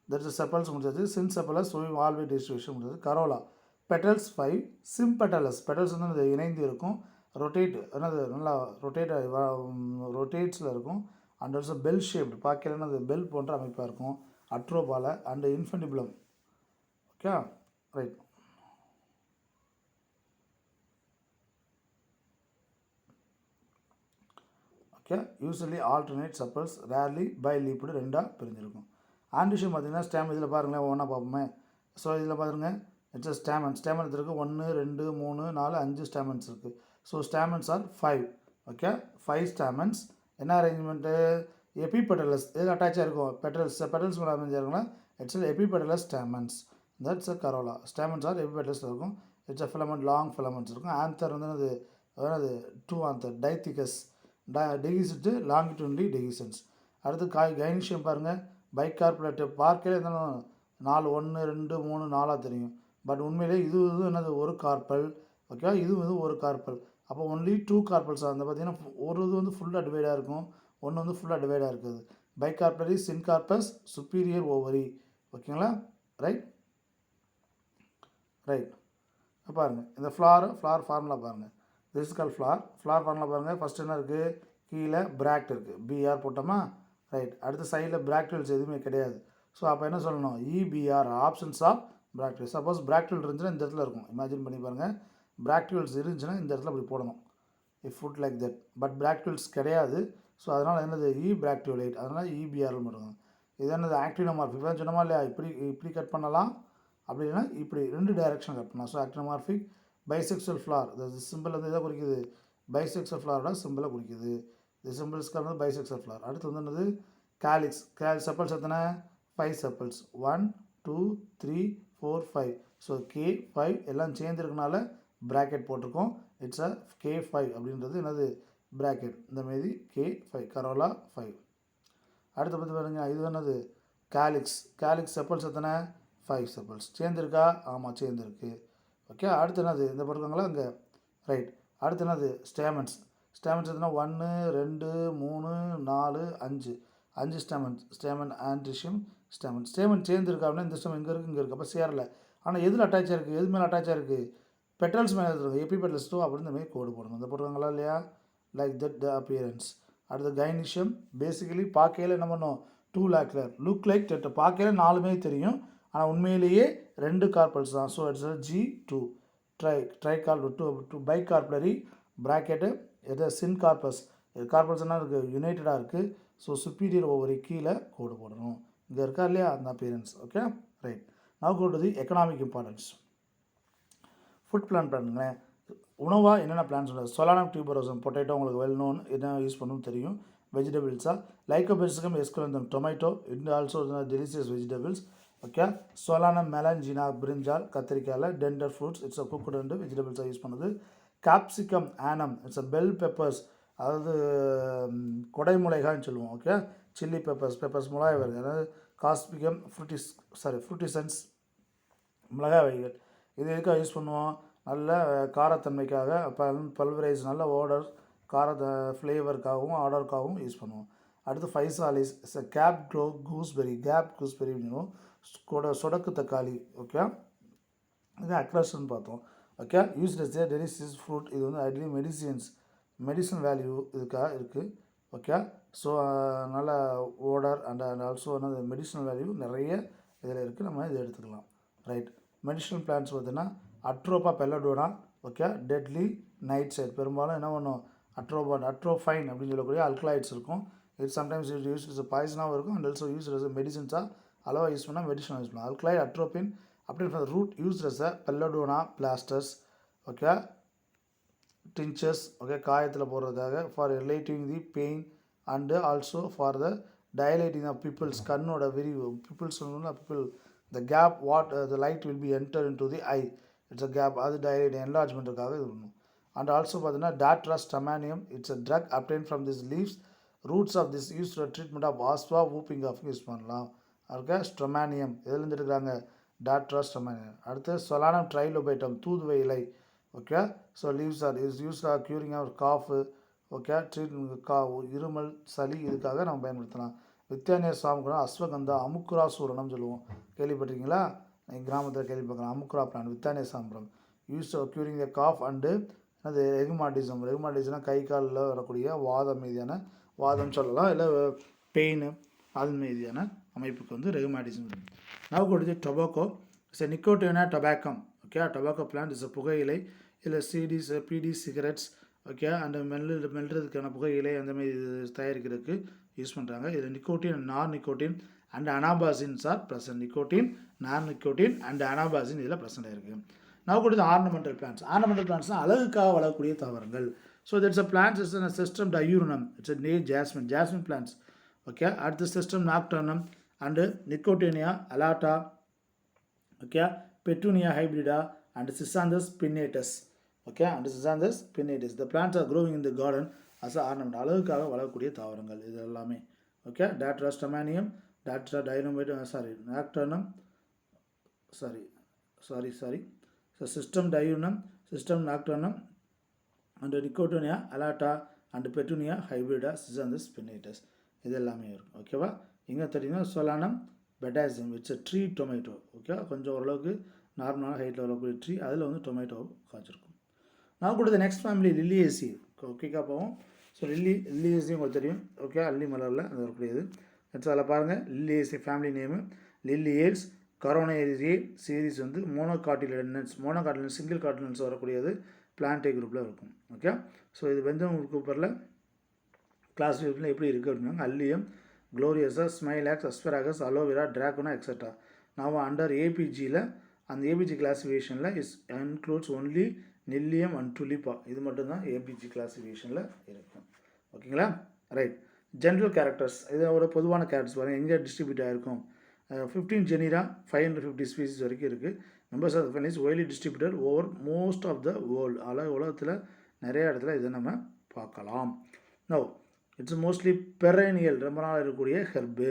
There is a sepals முடிஞ்சது. Syncephalous showing all way distribution முடிஞ்சது. Corolla petals 5, sympetals. petals வந்து இணைந்து இருக்கும். ரொட்டேட் என்னது நல்லா ரொட்டேட்ஸில் இருக்கும். அண்ட் ஆல்சோ பெல் ஷேப்டு பார்க்கல என்னது பெல் போன்ற அமைப்பாக இருக்கும். அட்ரோபால and infundibulum. Okay right. Okay usually alternate sepals rarely bilipped ரெண்டாக பிரிஞ்சிருக்கும். ஆண்டிஷன் பார்த்தீங்கன்னா ஸ்டேம் இதில் பாருங்களேன் ஒன்றா பார்ப்போமே. ஸோ இதில் பாருங்க இட்ஸ் ஸ்டேமன் இருக்குது 1 2 3 4 5 ஸ்டேமன்ஸ் இருக்குது. So stamens are 5. Okay 5 stamens. என்ன அரேஞ்ச்மெண்ட்டு எபிபெட்டலஸ் இதில் அட்டாச்சாக இருக்கும். பெட்டல்ஸ் கூட அமைஞ்சிருக்குன்னா it's epipetalous stamens. That's a corolla. Stamens are எபிபெட்டல்ஸில் இருக்கும். It's a filament long filaments இருக்கும். ஆன்தர் வந்து அது 2 ஆன்தர் டைத்திகஸ் டெகிசிட்டு லாங்கிட்யூட்லி டெகிசன்ஸ். அடுத்து கைனிஷியம் பாருங்கள் பைகார்புலேட்டிவ் பார்க்கலே இருந்தாலும் 4 1 2 3 4 தெரியும். பட் உண்மையிலே இது என்னது ஒரு கார்பல். ஓகே இது வந்து ஒரு கார்பல். அப்போ ஒன்லி 2 கார்பல்ஸ் அந்த பார்த்தீங்கன்னா ஒரு இது வந்து ஃபுல்லாக டிவைடாக இருக்கும், ஒன்று வந்து ஃபுல்லாக டிவைடாக இருக்குது. Bicarpellary syncarpous superior ovary. ஓகேங்களா ரைட். பாருங்கள் இந்த ஃப்ளார் ஃபார்முலா பாருங்கள். This is call flower formula பாருங்கள். ஃபஸ்ட் என்ன இருக்குது கீழே பிராக்ட் இருக்குது பிஆர் போட்டோமா ரைட். அடுத்த சைடில் பிராக்டில்ஸ் எதுவுமே கிடையாது. ஸோ அப்போ என்ன சொல்லணும் இபிஆர் ஆப்ஷன்ஸ் ஆஃப் பிராக்டில். சப்போஸ் பிராக்டில் இருந்துச்சுன்னா இந்த இடத்துல இருக்கும். இமேஜின் பண்ணி பாருங்கள் பிராக்டில்ஸ் இருந்துச்சுன்னா இந்த இடத்துல அப்படி போடணும். If put like that. But bracteoles கிடையாது. ஸோ அதனால் என்னது பிராக்டியோலைட் அதனால் இபிஆர்னு போடுங்க. இது என்னது ஆக்டினோமார்பிக் தான் சொன்னோமா இல்லையா. இப்படி கட் பண்ணலாம், அப்படி இல்லைன்னா இப்படி 2 டைரெக்ஷன் கட் பண்ணலாம். So actinomorphic bisexual flower. இந்த சிம்பிள் வந்து எதை குறிக்குது பைசெக்சுவல் ஃப்ளாரோட சிம்பிளை குறிக்குது. இது சிம்பிள்ஸ்க்கு வந்து பைசெக்சுவல் ஃப்ளார். அடுத்து வந்து என்னது கேலிக்ஸ். செப்பல்ஸ் எத்தனை 5 செப்பல்ஸ் 1 2 3 4 5. ஸோ K5 எல்லாம் சேர்ந்துருக்கனால ப்ராக்கெட் போட்டிருக்கோம். இட்ஸ் அ K5 அப்படின்றது என்னது ப்ராக்கெட். இந்தமாரி K5 கரோலா 5. அடுத்து பார்த்து பாருங்க இது என்னது கேலிக்ஸ் செப்பல்ஸ் எத்தனை 5 செப்பல்ஸ் சேர்ந்துருக்கா. ஆமாம் சேர்ந்துருக்கு. ஓகே அடுத்து என்னது இந்த பக்கங்களா இங்கே ரைட். அடுத்து என்னது ஸ்டேமன்ஸ் எத்தனை 1 2 3 4 5 ஸ்டேமன் ஆன்ட்ரிஷியம் ஸ்டேமன் சேர்ந்துருக்கா அப்படின்னா இந்த ஸ்டேமன் இங்கே இருக்குது அப்போ சேரல. ஆனால் எதில் அட்டாச்சாக இருக்குது எது மேலே அட்டாச்சாக இருக்குது பெட்டல்ஸ் மேலே இருக்குது. எபிபெட்டல்ஸ் 2 அப்படின்னு இந்த மாதிரி கோடு போடணும். இந்த போடுறாங்களா இல்லையா லைக் தட் த அப்பியரன்ஸ். அடுத்து கைனிஷியம் பேசிக்கலி பார்க்கையில் என்ன பண்ணோம் 2 லேக்லர் லுக் லைக் டெட். பார்க்கையில் 4 தெரியும், ஆனால் உண்மையிலேயே 2 கார்பல்ஸ் தான். ஸோ இட்ஸ் G2 பைகார்பலரி ப்ராக்கெட்டு எது சின்கார்பஸ். கார்பல்ஸ் என்ன இருக்குது யுனைட்டடாக இருக்குது. ஸோ சுப்பீரியர் ஓவரி கீழே கோடு போடணும். இங்கே இருக்கா இல்லையா அந்த appearance. Okay right. Now go to the economic importance. Food plant பண்ணுங்களேன். உணவாக என்னென்ன பிளான் சொல்கிறது சொலானம் டியூபரோசம் பொட்டேட்டோ உங்களுக்கு வெல் நோன் என்ன யூஸ் பண்ணணும்னு தெரியும். வெஜிடபிள்ஸாக Lycopersicum esculentum tomato it also delicious vegetables. Okay Solanum melongena brinjal கத்திரிக்காயில் tender fruits it's a cooked and வெஜிடபிள்ஸாக யூஸ் பண்ணுது. Capsicum annuum it's a bell peppers அதாவது கொடைமுளைகான்னு சொல்லுவோம். ஓகே சில்லி பெப்பர்ஸ் மிளகாய் வருது அதாவது காஸ்பிகம் ஃப்ரூட்டிசன்ஸ் மிளகாய் வகைகள். இது எதுக்காக யூஸ் பண்ணுவோம் நல்ல காரத்தன்மைக்காக பல்வரைஸ் நல்ல ஓடர் ஃப்ளேவருக்காகவும் ஆர்டருக்காகவும் யூஸ் பண்ணுவோம். அடுத்து Physalis it's a cape gooseberry அப்படின்னுவோம். சொடக்கு தக்காளி. ஓகே இது அக்ரஷன் பார்த்தோம். Okay used as a delicious fruit. இது வந்து ஐடியலி மெடிசன் வேல்யூ இதுக்காக இருக்குது. ஓகே ஸோ நல்ல ஓடர் அண்ட் ஆல்சோ வந்து மெடிசனல் வேல்யூ நிறைய இதில் இருக்குது. நம்ம இதை எடுத்துக்கலாம் ரைட். மெடிசனல் பிளான்ஸ் பார்த்தீங்கன்னா Atropa belladonna. Okay deadly nightshade பெரும்பாலும் என்ன பண்ணும் அட்ரோஃபைன் அப்படின்னு சொல்லக்கூடிய அல்கலாய்ட்ஸ் இருக்கும். இது சம்டைம்ஸ் யூஸ் இஸ் பாய்சனாகவும் இருக்கும் அண்ட் ஆல்சோ யூஸ் எஸ் மெடிசன்ஸாக அளவாக யூஸ் பண்ணால் மெடிசனாக யூஸ் பண்ணலாம். அல்கலாய்ட் அட்ரோபின் அப்படின்ற ரூட் யூஸ் எஸ் அ பெல்லடோனா பிளாஸ்டர்ஸ். ஓகே டின்ச்சர்ஸ். ஓகே காயத்தில் போடுறதுக்காக for relating the pain and also for the dilating of pupils கண்ணோட விரிவு pupils pupil the gap what the light will be enter into the eye it's a gap அது dilate enlargementக்காக இது பண்ணும் and also பார்த்தீங்கன்னா Datra stamanium it's a drug obtained from these leaves roots of this used for treatment of asthma whooping cough use பண்ணலாம் அதுக்கு ஸ்ட்ரமானியம் எதுலேருந்து எடுக்கிறாங்க Datra stamanium அடுத்து Solanum trilobactam தூதுவை இலை okay so leaves are is use for curing of cough okay treatment இருமல் சளி இதுக்காக நம்ம பயன்படுத்தலாம் வித்தியானிய சாமகுணம் அஸ்வகந்தா அமுக்குரா சூரணம் சொல்லுவோம் கேள்விப்பட்டிருக்கீங்களா நீங்கள் கிராமத்தில் கேள்விப்பட்டிருக்கலாம் அமுக்குரா பிளான் வித்தானிய சாம்பரம் use curing the cough and அது ரெகுமாட்டிசம்னா கை காலில் வரக்கூடிய வாதம் மீதியான வாதம் சொல்லலாம் இல்லை பெயின் அது மீதியான அமைப்புக்கு வந்து ரெகுமாட்டிசம் நான் கொடுத்து tobacco it's Nicotiana tabacum okay tobacco plant is புகையிலை இல்லை சிடிஸ் பிடி சிகரெட்ஸ் ஓகே அந்த மெல்றதுக்கான புகையிலை அந்த மாதிரி தயாரிக்கிறதுக்கு யூஸ் பண்ணுறாங்க இதில் nicotine nornicotine and anabasines are present nicotine nornicotine and anabasine இதில் ப்ரெசன்ட் ஆகிருக்கு நான் கொடுத்த ஆர்னமெண்டல் பிளான்ட்ஸ்னால் அழகுக்காக வளரக்கூடிய தாவரங்கள் so that's a plants is a Cestrum diurnum it's a நே ஜாஸ்மின் பிளான்ட்ஸ் ஓகே அடுத்த Cestrum nocturnum and Nicotiana alata okay Petunia hybrida and Schizanthus pinnatus okay and Schizanthus pinnatus the plants are growing in the garden as ornament அழகுக்காக வளரக்கூடிய தாவரங்கள் இது எல்லாமே okay Datura stramonium Datura டைனோமேட் nocturnum sorry so Cestrum diurnum Cestrum nocturnum and Nicotiana alata and Petunia hybrida Schizanthus pinnatus இது எல்லாமே இருக்கும் ஓகேவா இங்கே தெரியுங்கன்னா Solanum betaceum it's tree tomato okay கொஞ்சம் ஓரளவுக்கு நார்மலான ஹைட்டில் வரக்கூடிய ட்ரீ அதில் வந்து டொமேட்டோ காய்ச்சிருக்கும் நான் கொடுத்த நெக்ஸ்ட் ஃபேமிலி லில்லியேசி ஓகேக்கா போவோம் ஸோ லில்லியேசி உங்களுக்கு தெரியும் ஓகே அல்லி மலரில் அது வரக்கூடியது நெக்ஸ்ட் அதில் பாருங்கள் லில்லியேசி ஃபேமிலி நேமு லில்லியேட்ஸ் கரோனேரியே சீரீஸ் வந்து மோனோகாட்டிலன்ஸ் சிங்கிள் காட்டிலன்ஸ் வரக்கூடியது பிளான்டே குரூப்பில் இருக்கும் ஓகே ஸோ இது வந்து உங்களுக்கு கூப்பிடல கிளாஸ் குரூப்பில் எப்படி இருக்குது அப்படின்னா Allium Gloriosa Smilax Asparagus Aloe vera Dracaena etcetera நான் அண்டர் ஏபிஜியில் அந்த ஏபிஜி கிளாஸிஃபிகேஷனில் includes only Lilium and Tulipa இது மட்டும்தான் ஏபிஜி கிளாஸிஃபிகேஷனில் இருக்கும் ஓகேங்களா ரைட் ஜென்ரல் கேரக்டர்ஸ் இது ஒரு பொதுவான கேரக்டர்ஸ் பாருங்கள் எங்கே டிஸ்ட்ரிபியூட் ஆகிருக்கும் 15 ஜெனிரா 550 ஸ்பீசிஸ் வரைக்கும் இருக்குது members of families widely distributed over most of the world உலகத்தில் நிறைய இடத்துல இதை நம்ம பார்க்கலாம் நோ இட்ஸ் மோஸ்ட்லி பெரேனியல் ரொம்ப நாள் இருக்கக்கூடிய ஹெர்பு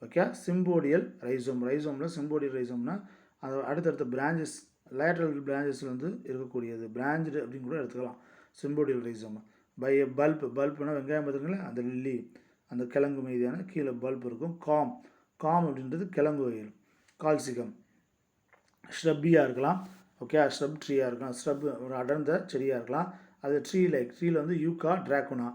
ஓகே சிம்போடியல் ரைசோமில் சிம்போடியல் ரைசோம்னா அது அடுத்தடுத்த பிரான்ச்சஸ் லேட்ரல் பிரான்ச்சஸில் வந்து இருக்கக்கூடியது பிரான்ச்சு அப்படின்னு கூட எடுத்துக்கலாம் சிம்போடியல் ரைசோம் பை பல்ப்னா வெங்காயம் பார்த்துங்களா அந்த லில்லி அந்த கிழங்கு மீதியான கீழே பல்ப் இருக்கும் காம் அப்படின்றது கிழங்கு வகைகள் கால்சிகம் ஷ்ரப்பியாக இருக்கலாம் ஓகே ஷ்ரப் ட்ரீயாக இருக்கலாம் ஷ்ரப் ஒரு அடர்ந்த செடியாக இருக்கலாம் அது ட்ரீயில் வந்து யூகா ட்ராகுனா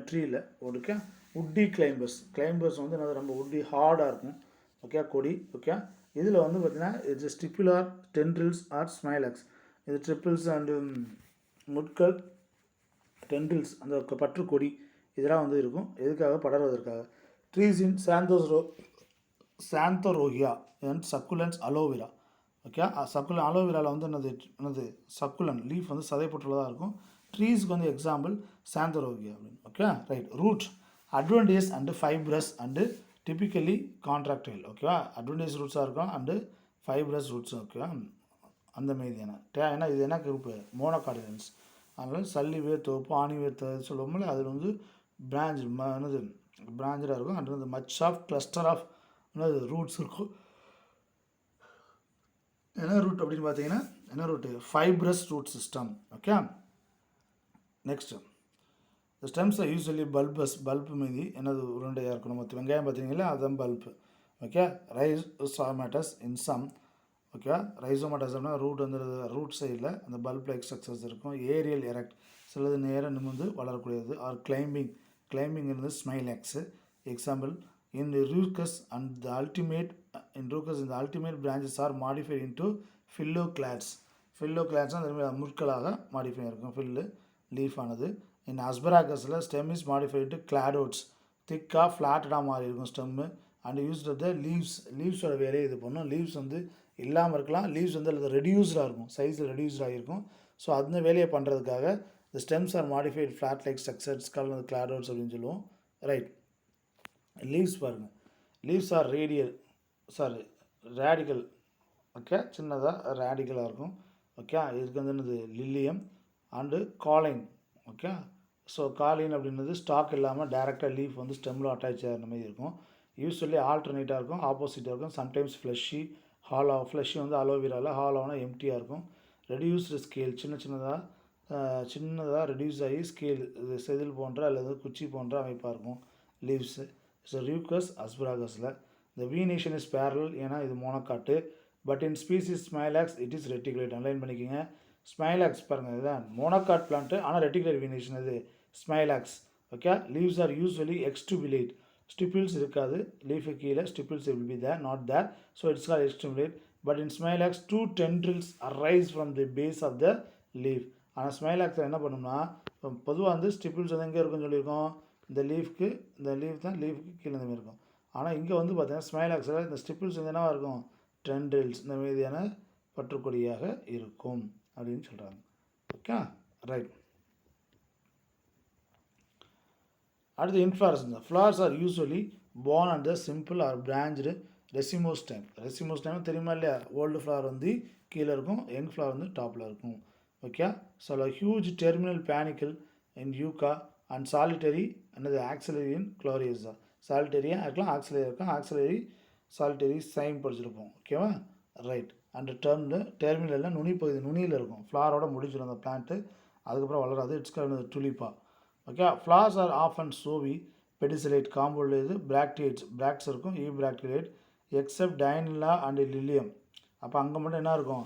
ட்ரீயில் ஓகே உட்டி கிளைம்பர்ஸ் வந்து என்னது ரொம்ப உட்டி ஹார்டாக இருக்கும் ஓகே கொடி ஓகே இதில் வந்து பார்த்திங்கன்னா இது ஸ்டிப்புலார் டென்ட்ரில்ஸ் ஆர் ஸ்மைலக்ஸ் இது ட்ரிப்பிள்ஸ் அண்டு முட்கள் டென்ட்ரில்ஸ் அந்த பற்றுக்கொடி இதெல்லாம் வந்து இருக்கும் எதுக்காக படர்வதற்காக trees in Xanthorrhoea and succulents Aloe vera okay succulent அலோவேராவில் வந்து என்னது சக்குலன் லீஃப் வந்து சதைப்பட்டுள்ளதாக இருக்கும் ட்ரீஸ்க்கு வந்து எக்ஸாம்பிள் சாந்தோரோகியா அப்படின்னு okay right root adventitious and fibrous and typically contractile ஓகேவா அட்வான்டேஜ் ரூட்ஸாக இருக்கும் அண்டு ஃபைப்ரஸ் ரூட்ஸ் ஓகேவா அந்த மாதிரியான ஏன்னா இது என்ன குரூப்பு மோனோகாட்டிலன்ஸ் அதனால் சல்லி வேர் தொகுப்பு ஆணி வேர் சொல்லுவோம்ல அதில் வந்து பிரான்ச்சாக இருக்கும் அண்ட் வந்து much of cluster of roots இருக்கும் என்ன ரூட் அப்படின்னு பார்த்தீங்கன்னா என்ன root fibrous root system okay next இந்த ஸ்டெம்ஸ் யூஸ்வலி பல்பு மீதி என்னது உருண்டையாக இருக்கணும் மற்ற வெங்காயம் பார்த்தீங்களா அதுதான் bulb okay rhizomatous in some okay rhizomatous அப்படின்னா ரூட் வந்து ரூட் சைடில் அந்த பல்ப் லைக் ஸ்ட்ரக்சர்ஸ் இருக்கும் ஏரியல் எரெக்ட் சிலது நேரம் நிமிர்ந்து வளரக்கூடியது ஆர் கிளைம்பிங் இருந்து Smilax example in Ruscus and the ultimate இந்த ultimate branches R modified into ஃபில்லோக்ளாட்ஸ்னால் திரும்ப முட்களாக மாடிஃபை இருக்கும் ஃபில்லு லீஃப் ஆனது இன் அஸ்பராகஸில் ஸ்டெம் இஸ் மாடிஃபைட் டு கிளாடோட்ஸ் திக்காக ஃப்ளாட்டடாக மாறி இருக்கும் ஸ்டெம்மு அண்ட் யூஸ்ட் த லீவ்ஸோட வேலையை இது பண்ணும் லீவ்ஸ் வந்து இல்லாமல் இருக்கலாம் லீவ்ஸ் வந்து அது ரெடியூஸ்டாக இருக்கும் சைஸில் ரெடியூஸ்ட் ஆகிருக்கும் ஸோ அந்த வேலையை பண்ணுறதுக்காக the stems are modified flat like structures call cladodes அப்படின்னு சொல்லுவோம் ரைட் லீவ்ஸ் பாருங்கள், leaves are radial, sorry radical, okay, சின்னதாக ரேடிக்கலாக இருக்கும். ஓகே, இதுக்கு வந்து என்னது Lilium and cauline. Okay, so cauline அப்படின்றது ஸ்டாக் இல்லாமல் டேரெக்டாக லீஃப் வந்து ஸ்டெம்மில் அட்டாச் ஆகிற மாதிரி இருக்கும். யூஸ்வலி ஆல்டர்னேட்டாக இருக்கும், ஆப்போசிட்டாக இருக்கும். Sometimes fleshy, hollow. ஃப்ளஷி வந்து அலோவேராவில், ஹாலோனா எம்டியாக இருக்கும். ரெடியூஸ்டு ஸ்கேல், சின்னதாக ரெடியூஸ் ஆகி ஸ்கேல் செதில் போன்ற அல்லது குச்சி போன்ற அமைப்பாக இருக்கும் லீவ்ஸு. ஸோ ரியூக்கஸ் அஸ்பராகஸில் இந்த வீனேஷன் இஸ் பேரல், ஏன்னா இது monocot. But in species Smilax it is reticulate. Underline பண்ணிக்கோங்க. ஸ்மைலாக்ஸ் பாருங்கள், இதுதான் மோனோகாட் பிளான்ட்டு, ஆனால் ரெட்டிகுலேட் வீனேஷன் இது Smilax. Okay, leaves are usually exstipulate. Stipules இருக்காது லீஃபு கீழே, stipules will be there, not there. So it's call exstipulate. But in Smilax 2 tendrils arise from the base of the leaf. ஆனால் ஸ்மைலாக்ஸில் என்ன பண்ணணும்னா, பொதுவாக வந்து ஸ்டிபிள்ஸ் வந்து எங்கே இருக்குன்னு சொல்லியிருக்கோம், இந்த லீஃப்க்கு, இந்த லீஃப் தான் லீஃப்க்கு கீழே இந்த மாதிரி இருக்கும். ஆனால் இங்கே வந்து பார்த்தீங்கன்னா ஸ்மைலாக்ஸில் இந்த ஸ்டிபிள்ஸ் வந்து என்னவாக இருக்கும், டென்ட்ரில்ஸ் இந்த மீதியான பற்றுக்கொடியாக இருக்கும் அப்படின்னு சொல்கிறாங்க. Okay, right. அடுத்து inflorescence. Flowers are usually born at the simple or branched racemose stem. racemose stem தெரியுமா இல்லையா, ஓல்டு ஃப்ளவர் வந்து கீழே இருக்கும், யங் ஃப்ளவர் வந்து டாப்பில் இருக்கும். Okay, so huge terminal panicle in Yucca and solitary என்னது ஆக்சிலரி இன் குளோரியஸா. சாலிட்டரியாக இருக்கலாம், ஆக்சிலரி இருக்கலாம். ஆக்சிலரி சாலிட்டரி சைம் படிச்சிருப்போம். ஓகேவா, ரைட். அண்ட் டெர்மினலில் நுனி பகுதி, நுனியில் இருக்கும். ஃப்ளாரோட முடிச்சிடும் அந்த பிளான்ட்டு, அதுக்கப்புறம் வளராது. It's called Tulipa. Okay, flowers are often showy pedicellate. Compound இது பிராக்டியேட்ஸ், பிராக்ட்ஸ் இருக்கும், bracteolate except Dianella and Lilium. அப்போ அங்கே மட்டும் என்ன இருக்கும்,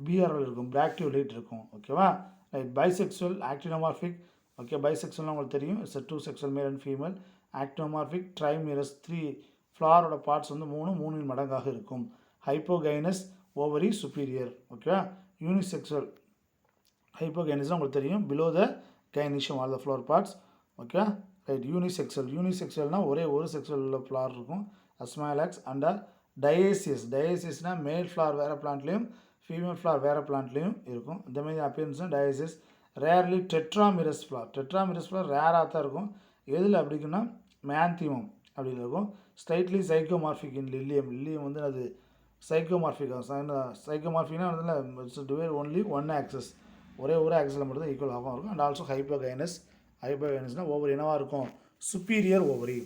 பிஆர்எல் இருக்கும், பிராக்டியோலேட் இருக்கும். ஓகேவா, ரைட். Bisexual actinomorphic. ஓகே, பைசெக்சுவல்னால் உங்களுக்கு தெரியும், it's 2 sexual male and female. Actinomorphic trimerous 3 ஃப்ளாரோட பார்ட்ஸ் வந்து 3 மடங்காக இருக்கும். Hypogynous ovary superior. ஓகேவா, யூனிசெக்சுவல். ஹைப்போகைனஸ்னால் உங்களுக்கு தெரியும், below the gynoecium all the flower parts. Okay, right. யூனிசெக்சுவல்னால் ஒரே ஒரு செக்சுவல் உள்ள ஃப்ளவர் இருக்கும், ஸ்மைலாக்ஸ். அண்ட் டயேசியஸ்னால் மேல் ஃப்ளவர் வேறு பிளான்ட்லேயும் ஃபீமேல் ஃப்ளவர் வேறு பிளான்ட்லேயும் இருக்கும். இந்த மாதிரி அப்பியரன்ஸ் தான் டயேசியஸ். ரேர்லி டெட்ராமிரஸ் ஃப்ளவர் ரேராக தான் இருக்கும். எதில் அப்படின்னா மேந்திமம் அப்படின்னு இருக்கும். ஸ்லைட்லி சைக்கோமார்பிக் இன் லில்லியம் வந்து அது சைக்கோமார்பிக்னா வந்து ஒன்லி ஒன் ஆக்சஸ், ஒரே ஒரு ஆக்சிஸில் மட்டும் தான் ஈக்குவல் ஆகும் இருக்கும். அண்ட் ஆல்சோ ஹைப்போகைனஸ்னால் ஓவரி என்னவாக இருக்கும், சுப்பீரியர் ஓவரி.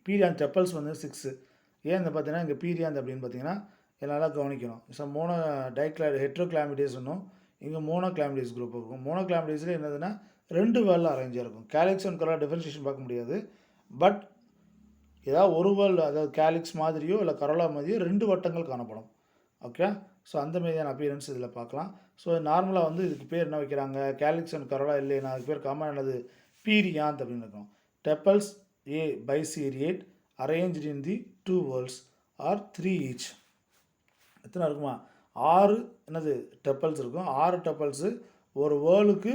பீரியான் டெப்பல்ஸ் வந்து 6. ஏன் இந்த பார்த்தீங்கன்னா இங்கே பீரியான் அப்படின்னு பார்த்தீங்கன்னா என்னால் கவனிக்கணும். ஸோ ஹெட்ரோகிளாமிடியஸ் ஒன்றும், இங்கே மோனோகிளாமிடியஸ் குரூப் இருக்கும். மோனோகிளாமிடியஸில் என்னதுன்னா 2 வேர்டில் அரேஞ்சாக இருக்கும். கேலிக்ஸ் அண்ட் கரோலா டிஃபரன்ஷியேஷன் பார்க்க முடியாது. பட் ஏதாவது ஒரு வேர்ல்டு, அதாவது கேலிக்ஸ் மாதிரியோ இல்லை கரோலா மாதிரியோ 2 வட்டங்கள் காணப்படும். ஓகே, ஸோ அந்த மாதிரியான அப்பியரன்ஸ் இதில் பார்க்கலாம். ஸோ நார்மலாக வந்து இதுக்கு பேர் என்ன வைக்கிறாங்க, கேலிக்ஸ் அண்ட் கரோலா இல்லைன்னா அதுக்கு பேர் காமன் என்னது, பீரியாந்த் அப்படின்னு இருக்கும். டெப்பல்ஸ் பைசீரியேட் அரேஞ்ச்டு இன் தி 2 வேர்ல்ஸ் ஆர் 3 ஈச். எத்தனை இருக்குமா, 6 என்னது டெப்பல்ஸ் இருக்கும். 6 டெப்பல்ஸு ஒரு வேர்லுக்கு.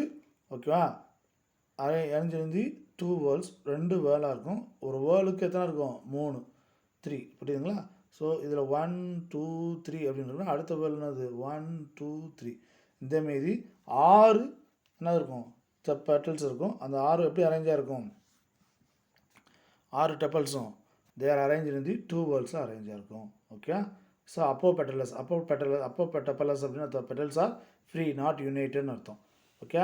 ஓகேவா, அரேஞ்ச் இன் தி 2 வேர்ல்ஸ், 2 வேர்லாக இருக்கும். ஒரு வேர்லுக்கு எத்தனை இருக்கும், 3 புரியுதுங்களா. ஸோ இதில் 1 2 3 அப்படின்னு இருக்கும். அடுத்த வேர்ல் என்னது 1 2 3. இதேமாரி 6 என்ன இருக்கும், பெட்டல்ஸ் இருக்கும். அந்த 6 எப்படி அரேஞ்சாக இருக்கும், 6 டெப்பல்ஸும் தே ஆர் அரேஞ்ச் இன் தி 2 வேர்ல்ஸும் அரேஞ்சாக இருக்கும். ஓகே, ஸோ அப்போ பெட்டலஸ் அப்படின்னா பெட்டல்ஸ் ஆர் ஃப்ரீ நாட் யுனைட்டட்னு அர்த்தம். ஓகே,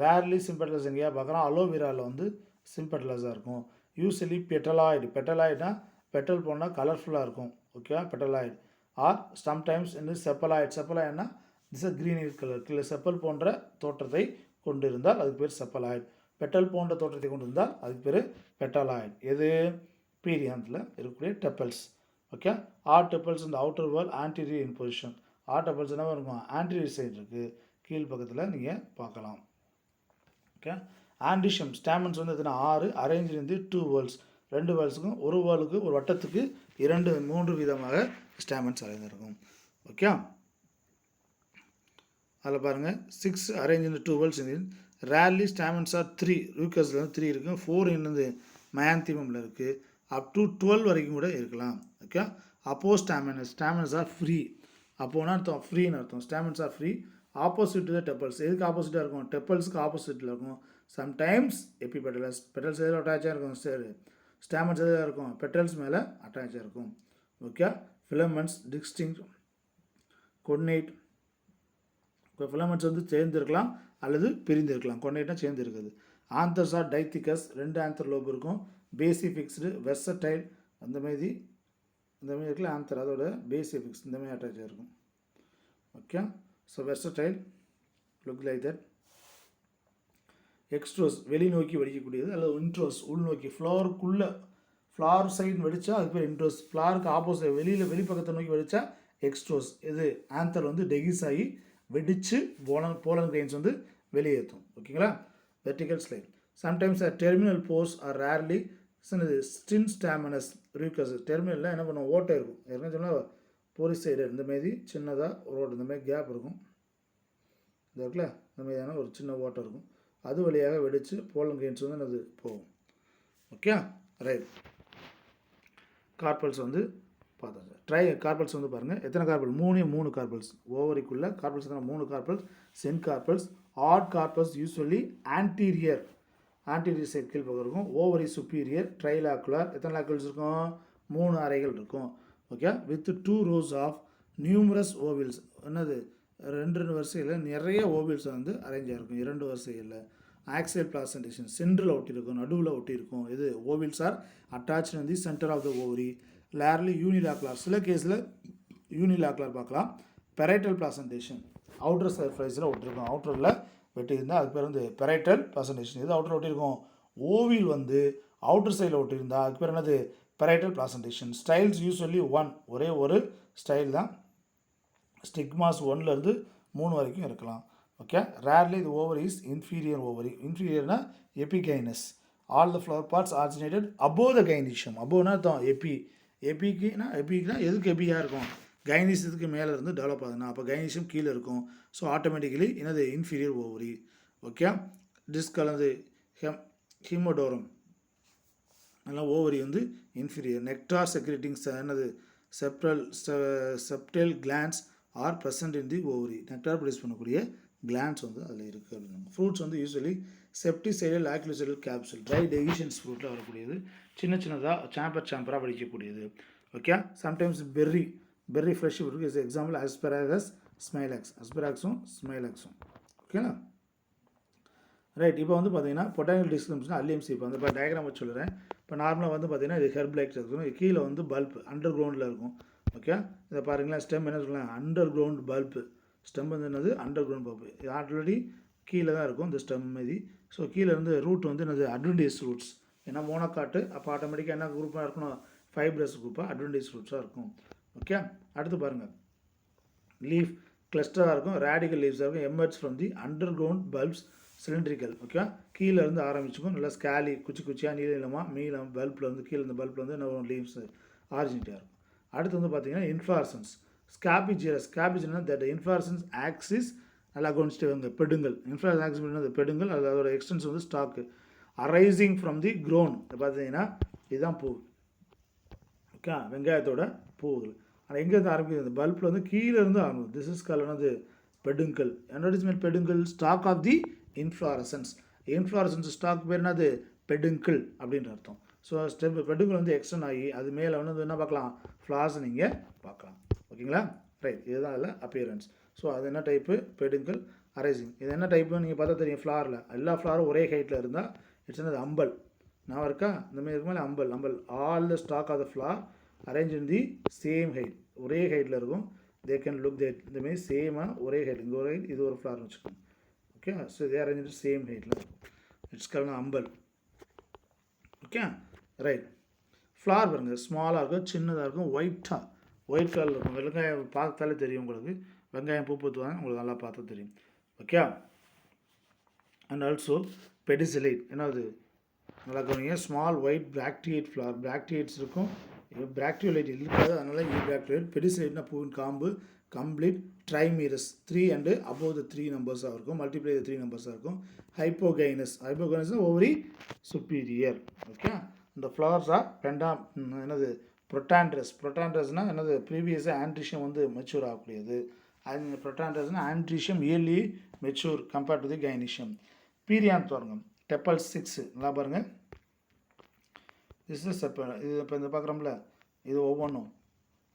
ரேர்லி சிம்பெட்டலஸ் எங்கேயா பார்க்குறோம், அலோவேராவில் வந்து சிம்பெட்டலஸாக இருக்கும். யூஸ்வலி பெட்டலாய்டுனா பெட்டல் போனால் கலர்ஃபுல்லாக இருக்கும். ஓகே, பெட்டலாய்டு. ஆர் சம்டைம்ஸ் இந்த செப்பலாய்டுனா திஸ் க்ரீன் கலர் செப்பல் போன்ற தோற்றத்தை கொண்டு இருந்தால் அதுக்கு பேர் செப்பலாய்டு. பெட்டல் போன்ற தோற்றத்தை கொண்டு இருந்தால் அதுக்கு பேர் பெட்டலாய்டு. எது, பீரியாந்தில் இருக்கக்கூடிய டெப்பல்ஸ். ஓகே, ஆர் டெப்பல்ஸ் இந்த outer whorl anterior in position. Are tepals என்ன இருக்கும், ஆன்டீரியர் சைடு இருக்குது, கீழ் பக்கத்தில் நீங்கள் பார்க்கலாம். ஓகே, ஆண்டிஷம் ஸ்டாமன்ஸ் வந்து எத்தனை 6 அரேஞ்ச் இருந்து 2 வேர்ல்ஸ், 2 வேர்ல்ஸுக்கும் ஒரு வேர்லுக்கு ஒரு வட்டத்துக்கு 3 விதமாக ஸ்டாமன்ஸ் அரேஞ்சிருக்கும். ஓகே, அதில் பாருங்கள் 6 அரேஞ்ச் இன் 2 வேர்ல்ஸ். ரேர்லி ஸ்டாமன்ஸ் ஆர் 3, ரூக்கஸில் வந்து 3 இருக்குது. 4 என்னது மயாந்திமமில் இருக்குது. அப் டு 12 வரைக்கும் கூட இருக்கலாம். ஓகே, அப்போ ஸ்டாமன்ஸ் ஆர் ஃப்ரீ. அப்போனா அர்த்தம் ஃப்ரீன்னு அர்த்தம். Stamens are free opposite to the tepals. எதுக்கு ஆப்போசிட்டாக இருக்கும், டெப்பல்ஸுக்கு ஆப்போசிட்டில் இருக்கும். சம்டைம்ஸ் எபிபெட்டல்ஸ், பெட்டல்ஸ் எதில் அட்டாச்சாக இருக்கும், சரி ஸ்டாமன்ஸ் எதில் இருக்கும், பெட்டல்ஸ் மேலே அட்டாச்சாக இருக்கும். Okay, filaments distinct connate. இப்போ ஃபிலமெண்ட்ஸ் வந்து சேர்ந்துருக்கலாம் அல்லது பிரிந்திருக்கலாம். கொன்னேட்னா சேர்ந்து இருக்குது. Anthers are dithecous, 2 anther lobe இருக்கும். பேசி ஃபிக்ஸ்டு, வெர்சடைல் அந்த மாதிரி இருக்குல்ல ஆந்தர், அதோட பேசி ஃபிக்ஸ் இந்த மாதிரி அட்டாச் இருக்கும். Okay, so versatile look like that. Extrorse வெளிநோக்கி வெடிக்கக்கூடியது, அல்லது இன்ட்ரோஸ் உள்நோக்கி. ஃப்ளவருக்குள்ளே ஃப்ளவர் சைடு வெடித்தா அதுக்கு பேர் இன்ட்ரோஸ். ஃப்ளவருக்கு ஆப்போசிட் வெளிப்பக்கத்தை நோக்கி வெடித்தா எக்ஸ்ட்ரோஸ். இது ஆந்தர் வந்து டெகிஸ் ஆகி வெடித்து போலன் கிரெயின்ஸ் வந்து வெளியேற்றும். ஓகேங்களா, vertical slit. Sometimes terminal pores are rarely ஸ்டின் ஸ்டாமினஸ் ரீகஸ். டெர்மினலில் என்ன பண்ணுவோம், ஓட்டை இருக்கும். ஏற்கனவே சொன்னால் போலீஸ் சைடு இந்தமாரி சின்னதாக ரோடு இந்தமாதிரி கேப் இருக்கும். இது இருக்குல்ல, இந்த மாதிரியான ஒரு சின்ன ஓட்டை இருக்கும். அது வழியாக வெடித்து போலன் கிரெயின்ஸ் வந்து அது போகும். Okay, right. கார்பல்ஸ் வந்து பார்த்தாச்சு. கார்பல்ஸ் வந்து பாருங்கள் எத்தனை கார்பல், 3 கார்பல்ஸ். ஓவரிக்குள்ளே கார்பல்ஸ் எத்தனை, 3 கார்பல்ஸ். சென் carpels. Odd carpels usually anterior side கீழ் பக்கம் இருக்கும். Ovary superior. ட்ரைலாக்குலர். எத்தனை லாக்குலர்ஸ் இருக்கும், 3 அறைகள் இருக்கும். Okay, with 2 rows of numerous ovules. என்னது, 2 வரிசையில் நிறைய ஓவில்ஸ் வந்து அரேஞ்சாக இருக்கும். 2 வரிசைகளில். ஆக்சியல் பிளாசன்டேஷன் சென்டரில் ஒட்டியிருக்கும், நடுவில் ஒட்டியிருக்கும். இது ovules are attach in the centre of the ovary. Rarely unilocular, சில கேஸில் யூனிலாக்குலர் பார்க்கலாம். பெரைட்டல் பிளாசன்டேஷன் அவுட்டர் சர்ஃபேஸில் ஒட்டியிருக்கும். அவுட்டரில் வெட்டியிருந்தால் அதுக்கு பேர் வந்து பெரைட்டல் பிளாசன்டேஷன். இது அவுட்டர் ஒட்டியிருக்கும். ஓவில் வந்து அவுட்டர் சைடில் ஒட்டியிருந்தால் அதுக்கு பேர் என்னது, பெரைட்டல் பிளாசன்டேஷன். ஸ்டைல்ஸ் யூஸ்வலி 1, ஒரே ஒரு ஸ்டைல் தான். ஸ்டிக்மாஸ் 1லேருந்து 3 வரைக்கும் இருக்கலாம். ஓகே, ரேர்லி இது ஓவரி இஸ் இன்ஃபீரியர் ஓவரி. இன்ஃபீரியர்னா epigynous. All the flower parts originated above the gynoecium. அபோவ்னா தான் எபிக்குனா எதுக்கு எபியாக இருக்கும், கைனிஷத்துக்கு மேலே இருந்து டெவலப் ஆகுதுன்னா அப்போ கைனிஷியம் கீழே இருக்கும். ஸோ ஆட்டோமேட்டிக்கலி என்னது இன்ஃபீரியர் ஓவரி. ஓகே, டிஸ்க் அல்லது ஹீமோடோரம் அதெல்லாம் ஓவரி வந்து இன்ஃபீரியர். நெக்டார் செக்ரேட்டிங் என்னது septal glands are present in the ovary. Nectar produce பண்ணக்கூடிய கிளான்ஸ் வந்து அதில் இருக்குது அப்படின்னு. ஃப்ரூட்ஸ் வந்து usually septicidal loculicidal capsule. Dry dehiscent ஃப்ரூட்டில் வரக்கூடியது. சின்னதாக சாம்பராக படிக்கக்கூடியது. Okay, sometimes berry fresh fruit is example Asparagus Smilax. அஸ்பராக்ஸும் ஸ்மைலாக்ஸும். ஓகேங்களா, ரைட். இப்போ வந்து பார்த்தீங்கன்னா பொட்டானிக்கல் டிஸ்கிரிப்ஷன் அல்லியம் சீப் வந்து இப்போ டயக்ராம் வச்சு சொல்லுறேன். இப்போ நார்மலாக வந்து பார்த்தீங்கன்னா இது ஹெர்ப் லைக்ஸ் இருக்கும். கீழே வந்து பல்ப் அண்டர் கிரவுண்டில் இருக்கும். ஓகே, இதை பாருங்களேன். ஸ்டெம் என்ன சொல்லலாம், அண்டர் கிரவுண்ட் பல்ப்பு. ஸ்டெம் வந்து என்னது, அண்டர் கிரவுண்ட் பல்ப்பு. இது ஆல்ரெடி கீழே தான் இருக்கும் இந்த ஸ்டெம் மீதி. ஸோ கீழே இருந்து ரூட் வந்து என்னது, அட்வென்டேஜ் ரூட்ஸ். ஏன்னா மோனோகாட்டு, அப்போ ஆட்டோமேட்டிக்காக என்ன குரூப்பாக இருக்கணும், ஃபைப்ரஸ் குரூப்பாக அட்வென்டேஜ் ரூட்ஸாக இருக்கும். ஓகே, அடுத்து பாருங்கள். லீஃப் கிளஸ்டராக இருக்கும், ரேடிக்கல் லீவ்ஸாக இருக்கும். Emerge from the under ground bulbs cylindrical. Okay, கீழே இருந்து ஆரம்பிச்சுக்கும். நல்லா ஸ்கேலி குச்சியாக நீளமாக பல்பில் வந்து கீழே இந்த பல்பில் வந்து என்ன லீவ்ஸ் ஆரிஜினேட்டாக இருக்கும். அடுத்து வந்து பார்த்தீங்கன்னா இன்ஃப்ளாரசன்ஸ். ஸ்காபிஜியஸ் தட் இன்ஃப்ளாரசன்ஸ் ஆக்சிஸ் நல்லா கவனிச்சுட்டு வந்து பெடுங்கல். இன்ஃப்ளாரசன்ஸ் ஆக்சிஸ் பெடுங்கல், அதோட எக்ஸ்டென்ஸ் வந்து stock. Arising from the grown பார்த்தீங்கன்னா இதுதான் பூ. ஓகே, வெங்காயத்தோட பூவுகள். ஆனால் எங்கேருந்து ஆரம்பிக்குது, அந்த பல்பில் வந்து கீழே இருந்து ஆரம்பிக்கும். திஸ் இஸ் கால் என்னது, peduncle. Advertisement peduncle, stalk of the inflorescence. Inflorescence stalk பேர் என்னது, பெடுங்கல் அப்படின்ற அர்த்தம். ஸோ பெடுங்கல் வந்து எக்ஸ்டெண்ட் ஆகி அது மேலே வந்து என்ன பார்க்கலாம், ஃப்ளார்ஸ் நீங்கள் பார்க்கலாம். ஓகேங்களா, ரைட். இதுதான் அதில் அப்பியரன்ஸ். ஸோ அது என்ன டைப்பு, பெடுங்கல் அரைசிங். இது என்ன டைப்புன்னு நீங்கள் பார்த்தா தெரியும். ஃப்ளாரில் எல்லா ஃப்ளாரும் ஒரே ஹைட்டில் இருந்தால் இட்ஸ் என்னது, அம்பல். நான் இருக்கா இந்த மாதிரி இருக்கும்போது umbel. All the stalk of the flower arrange in the same height. ஒரே ஹைட்டில் இருக்கும். தே கேன் லுக் தேட் இந்தமாரி சேமாக ஒரே ஹைட். இங்கே ஒரு ஹைட், இது ஒரு ஃப்ளார்னு வச்சுக்கோங்க. Okay, so they arrange same ஹைட்டில் இருக்கும். It's called umbel. Okay, right. Flower பாருங்கள், ஸ்மாலாக இருக்கும், சின்னதாக இருக்கும், ஒயிட் கலரில் இருக்கும். வெங்காயம் பார்த்தாலே தெரியும் உங்களுக்கு. வெங்காயம் பூ பூத்துவாங்க, உங்களுக்கு நல்லா பார்த்தா தெரியும். Okay, and also pedicellate. என்னது நல்லா கவனிங்க. Small white bracteate flower. Bracteates இருக்கும், பிராக்டியோலைட் இருக்காது, அதனால் பிராக்டியோலைட். பெடிசிலைட்னா பூவின் காம்பு. Complete trimerous 3 and above the 3 நம்பர்ஸாக இருக்கும். மல்டிப்ளை 3 நம்பர்ஸாக இருக்கும். Hypogynous ovary superior. ஓகே, இந்த ஃப்ளவர்ஸ் ஆர் என்னது, ப்ரொட்டாண்ட்ரஸ்னால் என்னது, ப்ரீவியஸாக ஆண்ட்ரிஷியம் வந்து மெச்சூர் ஆகக்கூடியது. அது ப்ரொட்டாண்ட்ரஸ்னால் androecium early mature compared to the gynoecium. Perianth பாருங்க, டெப்பல் 6 நல்லா பாருங்கள். This is chappal. இது இப்போ இந்த பார்க்குறோம்ல, இது ஒவ்வொன்றும்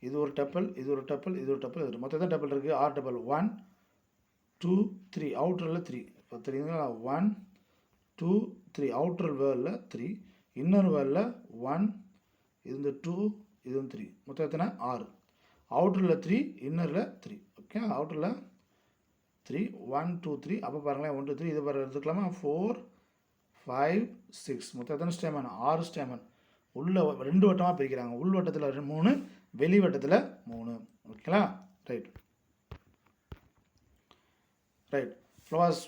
இது ஒரு டெப்பல், இது ஒரு டெப்பல், இது ஒரு டெப்பல், இது மொத்தம் தான் டெப்பல் இருக்குது. 6 டெப்பல். 1 2 3 அவுட்டரில் 3. இப்போ தெரியுதுங்களா? 1 2 3 அவுட்டர் வேர்டில் 3, இன்னர் வேர்டில் 1, இது வந்து 2, இது வந்து 3, மொத்தம் எத்தனை? 6. அவுட்டரில் 3, இன்னரில் 3. ஓகே, அவுட்டரில் 3 1 2 3. அப்போ பாருங்களேன் 1 2 3 இதை பாரு எடுத்துக்கலாமா? 4 5 6 மொத்தம் எத்தனை ஸ்டேமன்? 6 ஸ்டேமன். உள்ள 2 வட்டமாக பிரிக்கிறாங்க. உள் வட்டத்தில் 3, வெளி வட்டத்தில் 3. ஓகேங்களா? ரைட். ஃப்ளவர்ஸ்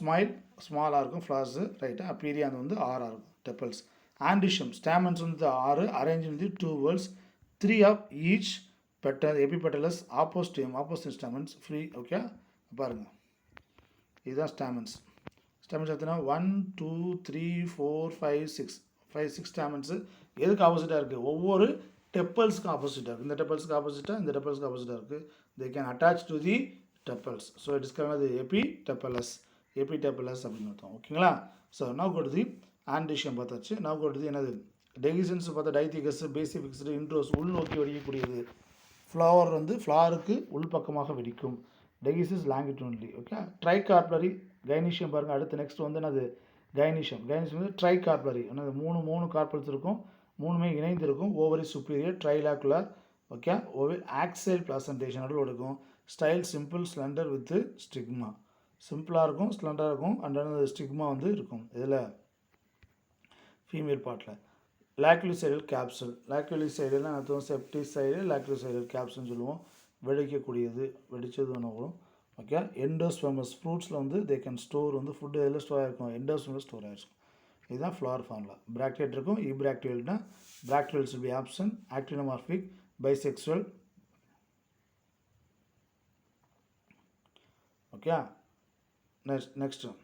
ஸ்மாலாக இருக்கும் ஃப்ளவர்ஸு. ரைட்டு. அப்பீரியா வந்து 6 இருக்கும் டெப்பல்ஸ். ஆண்டிஷம் ஸ்டாமன்ஸ் வந்து 6, அரேஞ்ச் வந்து 2 whorls, 3 of each petal epipetalous opposite stamens free. Okay, பாருங்கள் இதுதான் ஸ்டாமன்ஸ். ஸ்டாமன்ஸ் எத்தனை? 1 2 3 4 5 6 ஸ்டாமன்ஸு. எதுக்கு ஆப்போசிட்டாக இருக்குது? ஒவ்வொரு டெப்பல்ஸுக்கும் ஆப்போசிட்டாக இருக்குது. இந்த டெப்பல்ஸுக்கு ஆப்போசிட்டாக, இந்த டெப்பல்ஸுக்கு ஆப்போசிட்டாக இருக்குது. They can attach to the tepals. So it is called epitepalous அப்படின்னு அர்த்தம். ஓகேங்களா? So now go to the androecium பார்த்தாச்சு. நவ் கோ டு தி என்னது? டெகிசன்ஸ் பார்த்தா டைத்திகஸ், பேசிஃபிக்ஸ்டு, இன்ட்ரோஸ் உள் நோக்கி வெடிக்கக்கூடியது. ஃப்ளவர் வந்து ஃப்ளாருக்கு உள்பக்கமாக வெடிக்கும். டெகிசிஸ் லாங்கிட்யூட்லி. ஓகே. ட்ரைகார்பலரி கைனீஷியம் பாருங்கள். அடுத்து நெக்ஸ்ட் வந்து என்னது? கைனீஷியம் வந்து ட்ரைகார்பலரி. என்னது? மூணு கார்பல்ஸ் இருக்கும், மூணுமே இணைந்து இருக்கும். Ovary superior, trilocular. Okay. Over axile placentation நடுவில் இருக்கும். Style simple slender with stigma. சிம்பிளாக இருக்கும், ஸ்லெண்டராக இருக்கும், அண்ட் ஸ்டிக்மா வந்து இருக்கும். இதில் ஃபீமேல் பார்ட்டில் லாக்யூலிசைடல் கேப்சூல். லாக்யூலிசைடல்னா அர்த்தம் செப்டிசைடு, லாக்யூலிசைடல் கேப்சூல்னு சொல்லுவோம். வெடிக்கக்கூடியது, வெடித்தது ஒன்று வரும். ஓகே. எண்டோஸ்பெர்மஸ் ஃப்ரூட்ஸில் வந்து தே கேன் ஸ்டோர் வந்து ஃபுட்டு எதில் ஸ்டோர் ஆகிருக்கும்? எண்டோஸ்பெர்மஸ் ஸ்டோர் ஆகிருக்கும். இதுதான் ஃப்ளவர் ஃபார்முலா. பிராக்டியேட் இருக்கும். இப்ராக்டியல்னா bracteoles will be absent. Actinomorphic, bisexual. Okay. Next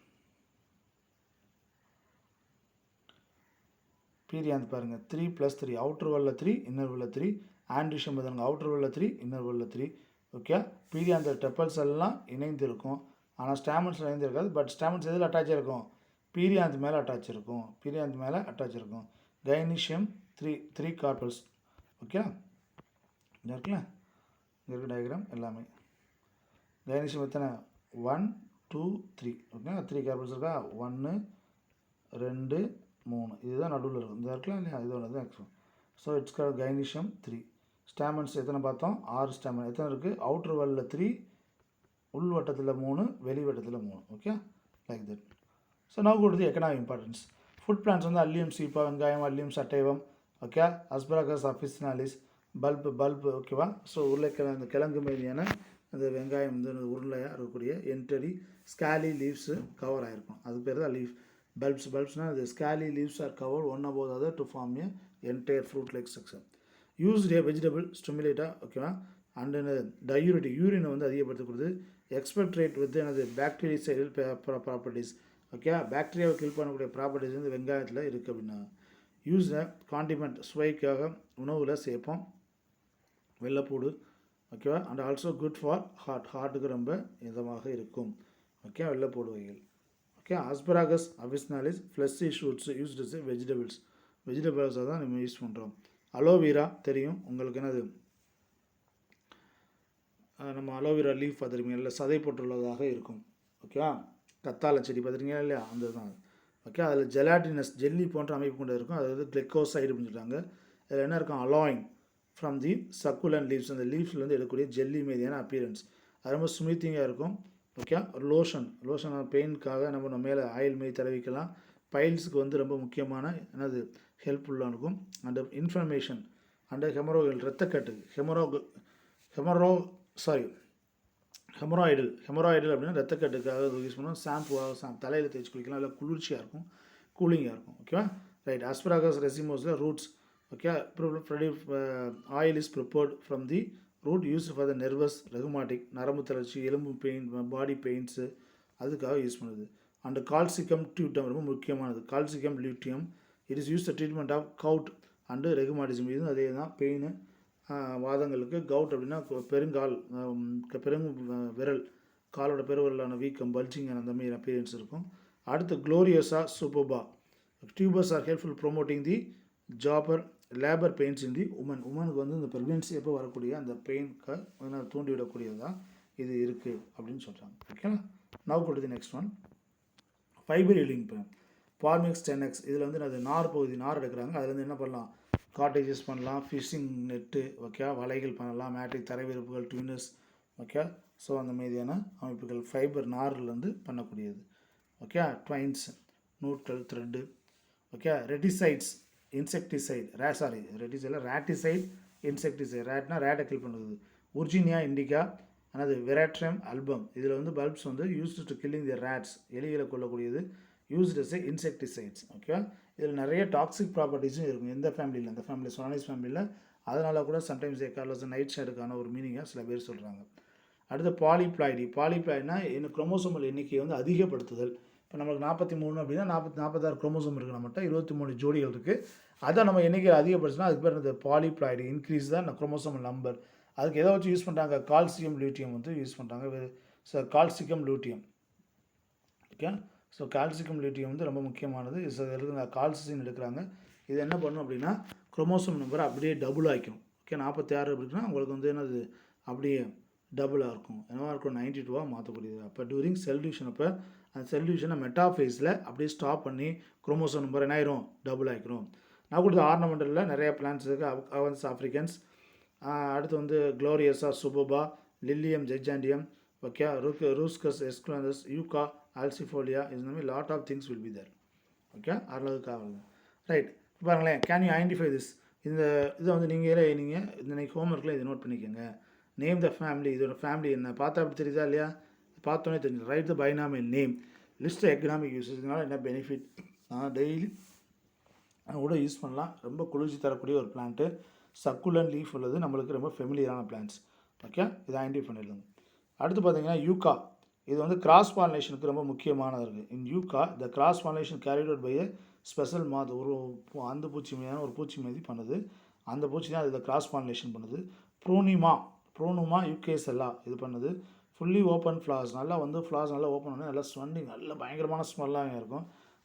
perianth பாருங்கள். 3 + 3 அவுட்டர் வேர்டில் 3, இன்னர் வேர்டில் 3. ஆண்டிஷம் பாருங்கள். அவுட்டர் வேர்டில் 3, இன்னர் வேர்டில் 3. ஓகே. பீரியாந்த டெப்பல்ஸ் எல்லாம் இணைந்து இருக்கும். ஆனால் ஸ்டாமன்ஸ் இணைந்து இருக்காது. பட் ஸ்டாமன்ஸ் எதில் அட்டாச் இருக்கும்? பீரியாந்து மேலே அட்டாச் இருக்கும். கைனீஷியம் 3 கார்பல்ஸ். ஓகே. இங்கே இருக்குல்ல, இங்கே இருக்க டயக்ராம் எல்லாமே. கைனீஷியம் எத்தனை? 1 2 3. ஓகே. 3 கார்பல்ஸ் இருக்கா? 1 2 3. இதுதான் நடுவில் இருக்கும். இந்த இருக்கலாம் இல்லையா? இது ஒன்று தான் ஆக்சுவல். So it's called கைனீஷியம் 3. ஸ்டாமன்ஸ் எத்தனை பார்த்தோம்? 6 ஸ்டாமன். எத்தனை இருக்குது? அவுட்டர் வேர்டில் 3, உள் வட்டத்தில் 3, வெளி வட்டத்தில் 3. Okay, like that. So now go to the economic importance. Food plants வந்து அல்லியம் சீப்பா, வெங்காயம், Allium sativum. Okay. Asparagus officinalis, bulb. ஓகேவா? ஸோ உருளைக்கிழங்கு, கிழங்கு மீதியான அந்த வெங்காயம் வந்து உருளையாக இருக்கக்கூடிய என்டரி ஸ்கேலி லீவ்ஸு கவர் ஆகிருக்கும். அது பேர் தான் leaf. Bulbs the scaly leaves are covered one above the other to form a entire fruit-like structure. Used a vegetable stimulator, okay, and diuretic, urine வந்து அதிகப்படுத்தக்கூடியது. எக்ஸ்பெக்ட்ரேட் வித் எனது பாக்டீரியாசைடல் ப்ராப்பர்ட்டிஸ். ஓகே. பாக்டீரியாவை கில் பண்ணக்கூடிய properties வந்து வெங்காயத்தில் இருக்குது அப்படின்னா. யூஸ் காண்டிமெண்ட், சுவைக்காக உணவில் சேர்ப்போம். வெள்ளைப்பூடு. ஓகேவா? அண்ட் ஆல்சோ குட் ஃபார் ஹார்ட்டுக்கு ரொம்ப இதமாக இருக்கும். ஓகே. வெள்ளைப்பூடு வகைகள். Okay. Asparagus officinalis fleshy shoots used as வெஜிடபிள்ஸாக தான் நம்ம யூஸ் பண்ணுறோம். அலோவேரா தெரியும் உங்களுக்கு. என்னது? நம்ம அலோவேரா லீஃப் பார்த்துருக்கீங்க, இல்லை சதை போட்டுள்ளதாக இருக்கும். ஓகேவா? கத்தாழை செடி பார்த்துருக்கீங்களா இல்லையா? அந்த தான். ஓகே. அதில் ஜெலாட்டினஸ் ஜெல்லி போன்ற அமைப்பு கொண்டு இருக்கும். அது வந்து கிளைக்கோசைடு அப்படின்னு சொல்லிட்டாங்க. அதில் என்ன இருக்கும்? அலாயின் ஃப்ரம் தி சக்குலன் லீவ்ஸ். அந்த லீவ்ஸ்லேருந்து எடுக்கக்கூடிய ஜெல்லி மீதியான அப்பியரன்ஸ் அது ரொம்ப ஸ்மூத்திங்காக இருக்கும். ஓகே. லோஷன் பெயினுக்காக நம்ம மேலே ஆயில் மாரி தடவிக்கலாம். பைல்ஸுக்கு வந்து ரொம்ப முக்கியமான என்னது ஹெல்ப்ஃபுல்லாக இருக்கும். அண்டு இன்ஃப்ளமேஷன் அண்டு ஹெமரோயில் ரத்தக்கட்டு ஹெமராய்டல் அப்படின்னா ரத்தக்கட்டுக்காக யூஸ் பண்ணுவோம். ஷாம்புவாக தலையில் தேய்ச்சி குளிக்கலாம். இல்லை குளிர்ச்சியாக இருக்கும், கூலிங்காக இருக்கும். ஓகேவா? ரைட். அஸ்பராகஸ் ரெசிமோஸில் roots. Okay. Oil is prepared from the root used for the nervous, rheumatic, நரம்பு தளர்ச்சி, எலும்பு பெயின், பாடி பெயின்ஸு அதுக்காக யூஸ் பண்ணுது. அண்டு கால்சிகம் டியூட்டம் ரொம்ப முக்கியமானது. Colchicum luteum it is use the treatment of gout and rheumatism. இதுவும் அதே தான். பெயின், வாதங்களுக்கு. கவுட் அப்படின்னா பெருங்கால், விரல், காலோட பெருவிரலான வீக்கம், பல்ஜிங் அந்த மாதிரி அப்பியரன்ஸ் இருக்கும். அடுத்து Gloriosa superba. Tubers are helpful promoting the ஜாப்பர் லேபர் பெயின்ஸ் இன் தி உமனுக்கு வந்து இந்த ப்ரெக்னென்சி எப்போ வரக்கூடிய அந்த பெயின்க்கு தூண்டிவிடக்கூடியது தான் இது இருக்குது அப்படின்னு சொல்கிறாங்க. ஓகேங்களா. Now go to the next one. Fibre yielding Phormium 10x. இதில் வந்து அது நார் பகுதி நார் எடுக்கிறாங்க. அதில் வந்து என்ன பண்ணலாம், காட்டேஜஸ் பண்ணலாம், ஃபிஷிங் நெட்டு, ஓகே, வலைகள் பண்ணலாம், மேட்ரிக் தரைவிரிப்புகள், ட்யூனஸ், ஓகே. ஸோ அந்த மாதிரியான அமைப்புகள் ஃபைபர் நார்லேருந்து பண்ணக்கூடியது. ஓகே. ட்வைன்ஸ், நூற்றல், thread, okay. Raticides, insecticide, raticide, insecticide. ரேட்னா ரேட்டை கில் பண்ணுறது. உர்ஜினியா இண்டிகா, அதாவது வெராட்ரம் அல்பம். இதில் வந்து பல்ப்ஸ் வந்து used to killing the rats, எலிகளை கொல்லக்கூடியது, யூஸ்டு எஸ் இன்செக்டிசைட்ஸ். ஓகே. இதில் நிறைய டாக்ஸிக் ப்ராப்பர்ட்டிஸும் இருக்கும். எந்த ஃபேமிலியில், அந்த ஃபேமிலி சொலானிஸ் ஃபேமிலியில். அதனால் கூட சம்டைம்ஸ் கார்லஸ் நைட் ஷேடுக்கான ஒரு மீனிங்காக சில பேர் சொல்கிறாங்க. அடுத்து பாலிப்ளாய்டினா குரோமோசோமல் எண்ணிக்கையை வந்து அதிகப்படுத்துதல். இப்போ நம்மளுக்கு 43 அப்படின்னா 46 குரோமோசோம் இருக்குது, நம்மகிட்ட 23 ஜோடிகள் இருக்குது. அதை நம்ம எண்ணிக்கையை அதிகப்படுத்தினா அதுக்கு பேர் இந்த பாலிப்ளாய்டு, இன்க்ரீஸ் தான் குரோமோசோமல் நம்பர். அதுக்கு எதை வச்சு யூஸ் பண்ணுறாங்க, கால்சியம் லூட்டியம் வந்து யூஸ் பண்ணுறாங்க. கால்சிகம் லூட்டியம். ஓகே. ஸோ கால்சிகம் லூட்டியம் வந்து ரொம்ப முக்கியமானது. இது கால்சியம் எடுக்கிறாங்க. இது என்ன பண்ணும் அப்படின்னா குரோமோசோம் நம்பரை அப்படியே டபுள் ஆகிக்கும். ஓகே. 46 அப்படின்னா உங்களுக்கு வந்து என்னது அப்படியே டபுளாக இருக்கும். என்னவா இருக்கும், 92 மாற்றக்கூடியது. அப்போ டூரிங் செல் டிவிஷன், அப்போ அந்த செல் டிவிஷனை மெட்டாஃபேஸில் அப்படியே ஸ்டாப் பண்ணி குரோமோசோம் நம்பர் என்ன ஆயிரும், டபுள் ஆகிக்கிறோம். நான் கொடுத்த ஆர்னமெண்டலில் நிறைய பிளான்ஸ் இருக்குது. அவன்ஸ் ஆஃப்ரிக்கன்ஸ், அடுத்து வந்து Gloriosa superba, Lilium giganteum, okay, Ruscus esculentus, Yucca, aloifolia, இது மாதிரி lot of things will be there. Okay. அவ்வளோதுக்காக ரைட். பாருங்களேன், கேன் யூ ஐடென்டிஃபை திஸ். இதை வந்து நீங்கள் இன்னைக்கு ஹோம்ஒர்க்கில் இதை நோட் பண்ணிக்கோங்க. நேம் த ஃபேமிலி, இதோட ஃபேமிலி என்ன பார்த்தா அப்படி தெரியுதா இல்லையா, பார்த்தோன்னே தெரிஞ்சு. Right the binomial name, list economic uses, இதனால் என்ன பெனிஃபிட். டெய்லி கூட யூஸ் பண்ணலாம். ரொம்ப குளிர்ச்சி தரக்கூடிய ஒரு பிளான்ட்டு, சக்குலன் லீஃப் உள்ளது, நம்மளுக்கு ரொம்ப ஃபெமிலியரான பிளான்ட்ஸ். ஓகே. இதை ஐடென்டிஃபை பண்ணிடலாம். அடுத்து பார்த்தீங்கன்னா யூகா. இது வந்து கிராஸ் பாலினேஷனுக்கு ரொம்ப முக்கியமானது இருக்குது. In Yucca the cross pollination carried out by a special moth. ஒரு அந்த பூச்சி மீதான ஒரு பூச்சி மீதி பண்ணுது. அந்த பூச்சி தான் இதில் கிராஸ் பாலினேஷன் பண்ணுது. ப்ரோனுமா யூகேசெல்லா இது பண்ணுது. ஃபுல்லி ஓப்பன் ஃப்ளார்ஸ், நல்லா வந்து ஃப்ளார்ஸ் நல்லா ஓப்பன் பண்ணி நல்லா ஸ்வெண்டிங், நல்ல பயங்கரமான ஸ்மெல்லாக இருக்கும்.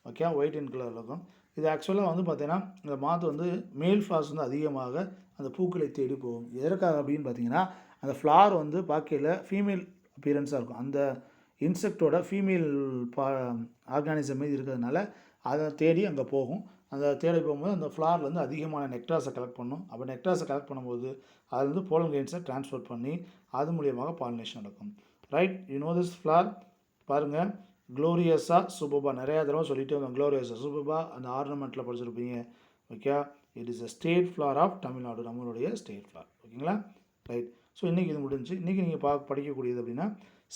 ஓகே. ஒயிட் அண்ட் கலரில் இருக்கும். இது ஆக்சுவலாக வந்து பார்த்தீங்கன்னா இந்த மாத்து வந்து மேல் ஃப்ளார்ஸ் வந்து அதிகமாக அந்த பூக்களை தேடி போகும். எதற்காக அப்படின்னு பார்த்தீங்கன்னா அந்த ஃப்ளார் வந்து பார்க்கையில் ஃபீமேல் அப்பியரன்ஸாக இருக்கும். அந்த இன்செக்டோட ஃபீமேல் ஆர்கானிசம் மீது இருக்கிறதுனால அதை தேடி அங்கே போகும். அந்த தேடி போகும்போது அந்த ஃப்ளார்லேருந்து அதிகமான நெக்டாஸை கலெக்ட் பண்ணும். அப்போ நெக்டாஸை கலெக்ட் பண்ணும்போது அதுலேருந்து போலன் கிரெயின்ஸை ட்ரான்ஸ்ஃபர் பண்ணி அது மூலியமாக பாலினேஷன் நடக்கும். Right. You know this flower. பாருங்கள், குளோரியஸா சுபோபா, நிறையா தடவை சொல்லிட்டு வந்தோம். குளோரியஸா சுபோபா அந்த ஆர்னமெண்ட்டில் படிச்சிருப்பீங்க. Okay. It is a state flower of Tamil Nadu, நம்மளுடைய ஸ்டேட் ஃப்ளார். ஓகேங்களா. ரைட். ஸோ இன்றைக்கி இது முடிஞ்சு. இன்றைக்கி நீங்கள் படிக்கக்கூடியது அப்படின்னா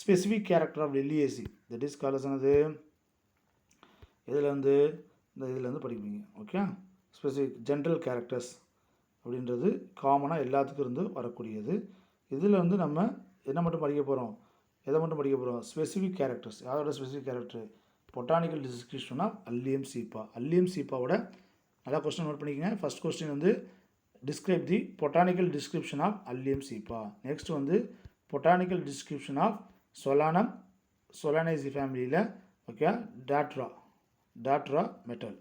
specific character of Liliaceae, that is called ஆனது இதிலேருந்து இதிலேருந்து படிப்பீங்க. ஓகே. ஸ்பெசிஃபிக் ஜென்ரல் கேரக்டர்ஸ் அப்படின்றது காமனாக எல்லாத்துக்கும் இருந்து வரக்கூடியது. இதில் வந்து நம்ம என்ன மட்டும் படிக்க போகிறோம், எதை மட்டும் படிக்க போகிறோம், ஸ்பெசிஃபிக் கேரக்டர்ஸ். யாரோட specific character, botanical description of Allium cepa. Allium சீப்பாவோட நல்லா கொஸ்டின் நோட் பண்ணிக்கோங்க. ஃபர்ஸ்ட் கொஸ்டின் வந்து describe the botanical description of Allium cepa. Next வந்து பொட்டானிக்கல் டிஸ்கிரிப்ஷன் ஆஃப் சொலானேசி ஃபேமிலியில், okay, Datura metel.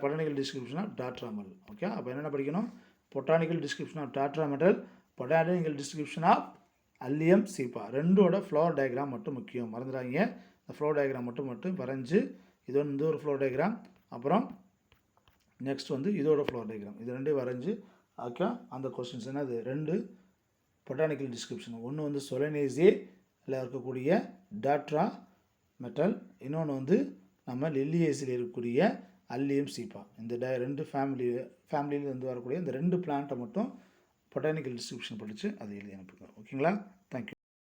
Botanical description of Datura metel. Okay. அப்போ என்னென்ன படிக்கணும், botanical description of Datura metel, botanical description of Allium cepa. ரெண்டோட flower diagram மட்டும் முக்கியம், மறந்துடாதீங்க. இந்த ஃப்ளவர் டயக்ராம் மட்டும் வரைஞ்சி, இது வந்து ஒரு ஃப்ளவர் டயக்ராம், அப்புறம் நெக்ஸ்ட் வந்து இதோட ஃப்ளவர் டயக்ராம், இது ரெண்டையும் வரைஞ்சி. ஓகே. அந்த கொஸ்டின்ஸ் என்னது, ரெண்டு பொட்டானிக்கல் டிஸ்கிரிப்ஷன். ஒன்று வந்து சொலனேசியில் இருக்கக்கூடிய டாட்ரா மெட்டல், இன்னொன்று வந்து நம்ம லில்லியேசியில் இருக்கக்கூடிய அல்லியம் சீப்பா. இந்த ரெண்டு ஃபேமிலியிலேருந்து வரக்கூடிய இந்த ரெண்டு பிளான்ட்டை மட்டும் பொட்டானிக்கல் டிஸ்கிரிப்ஷன் படித்து அதை எழுதி அனுப்புங்க. ஓகேங்களா. தேங்க்யூ.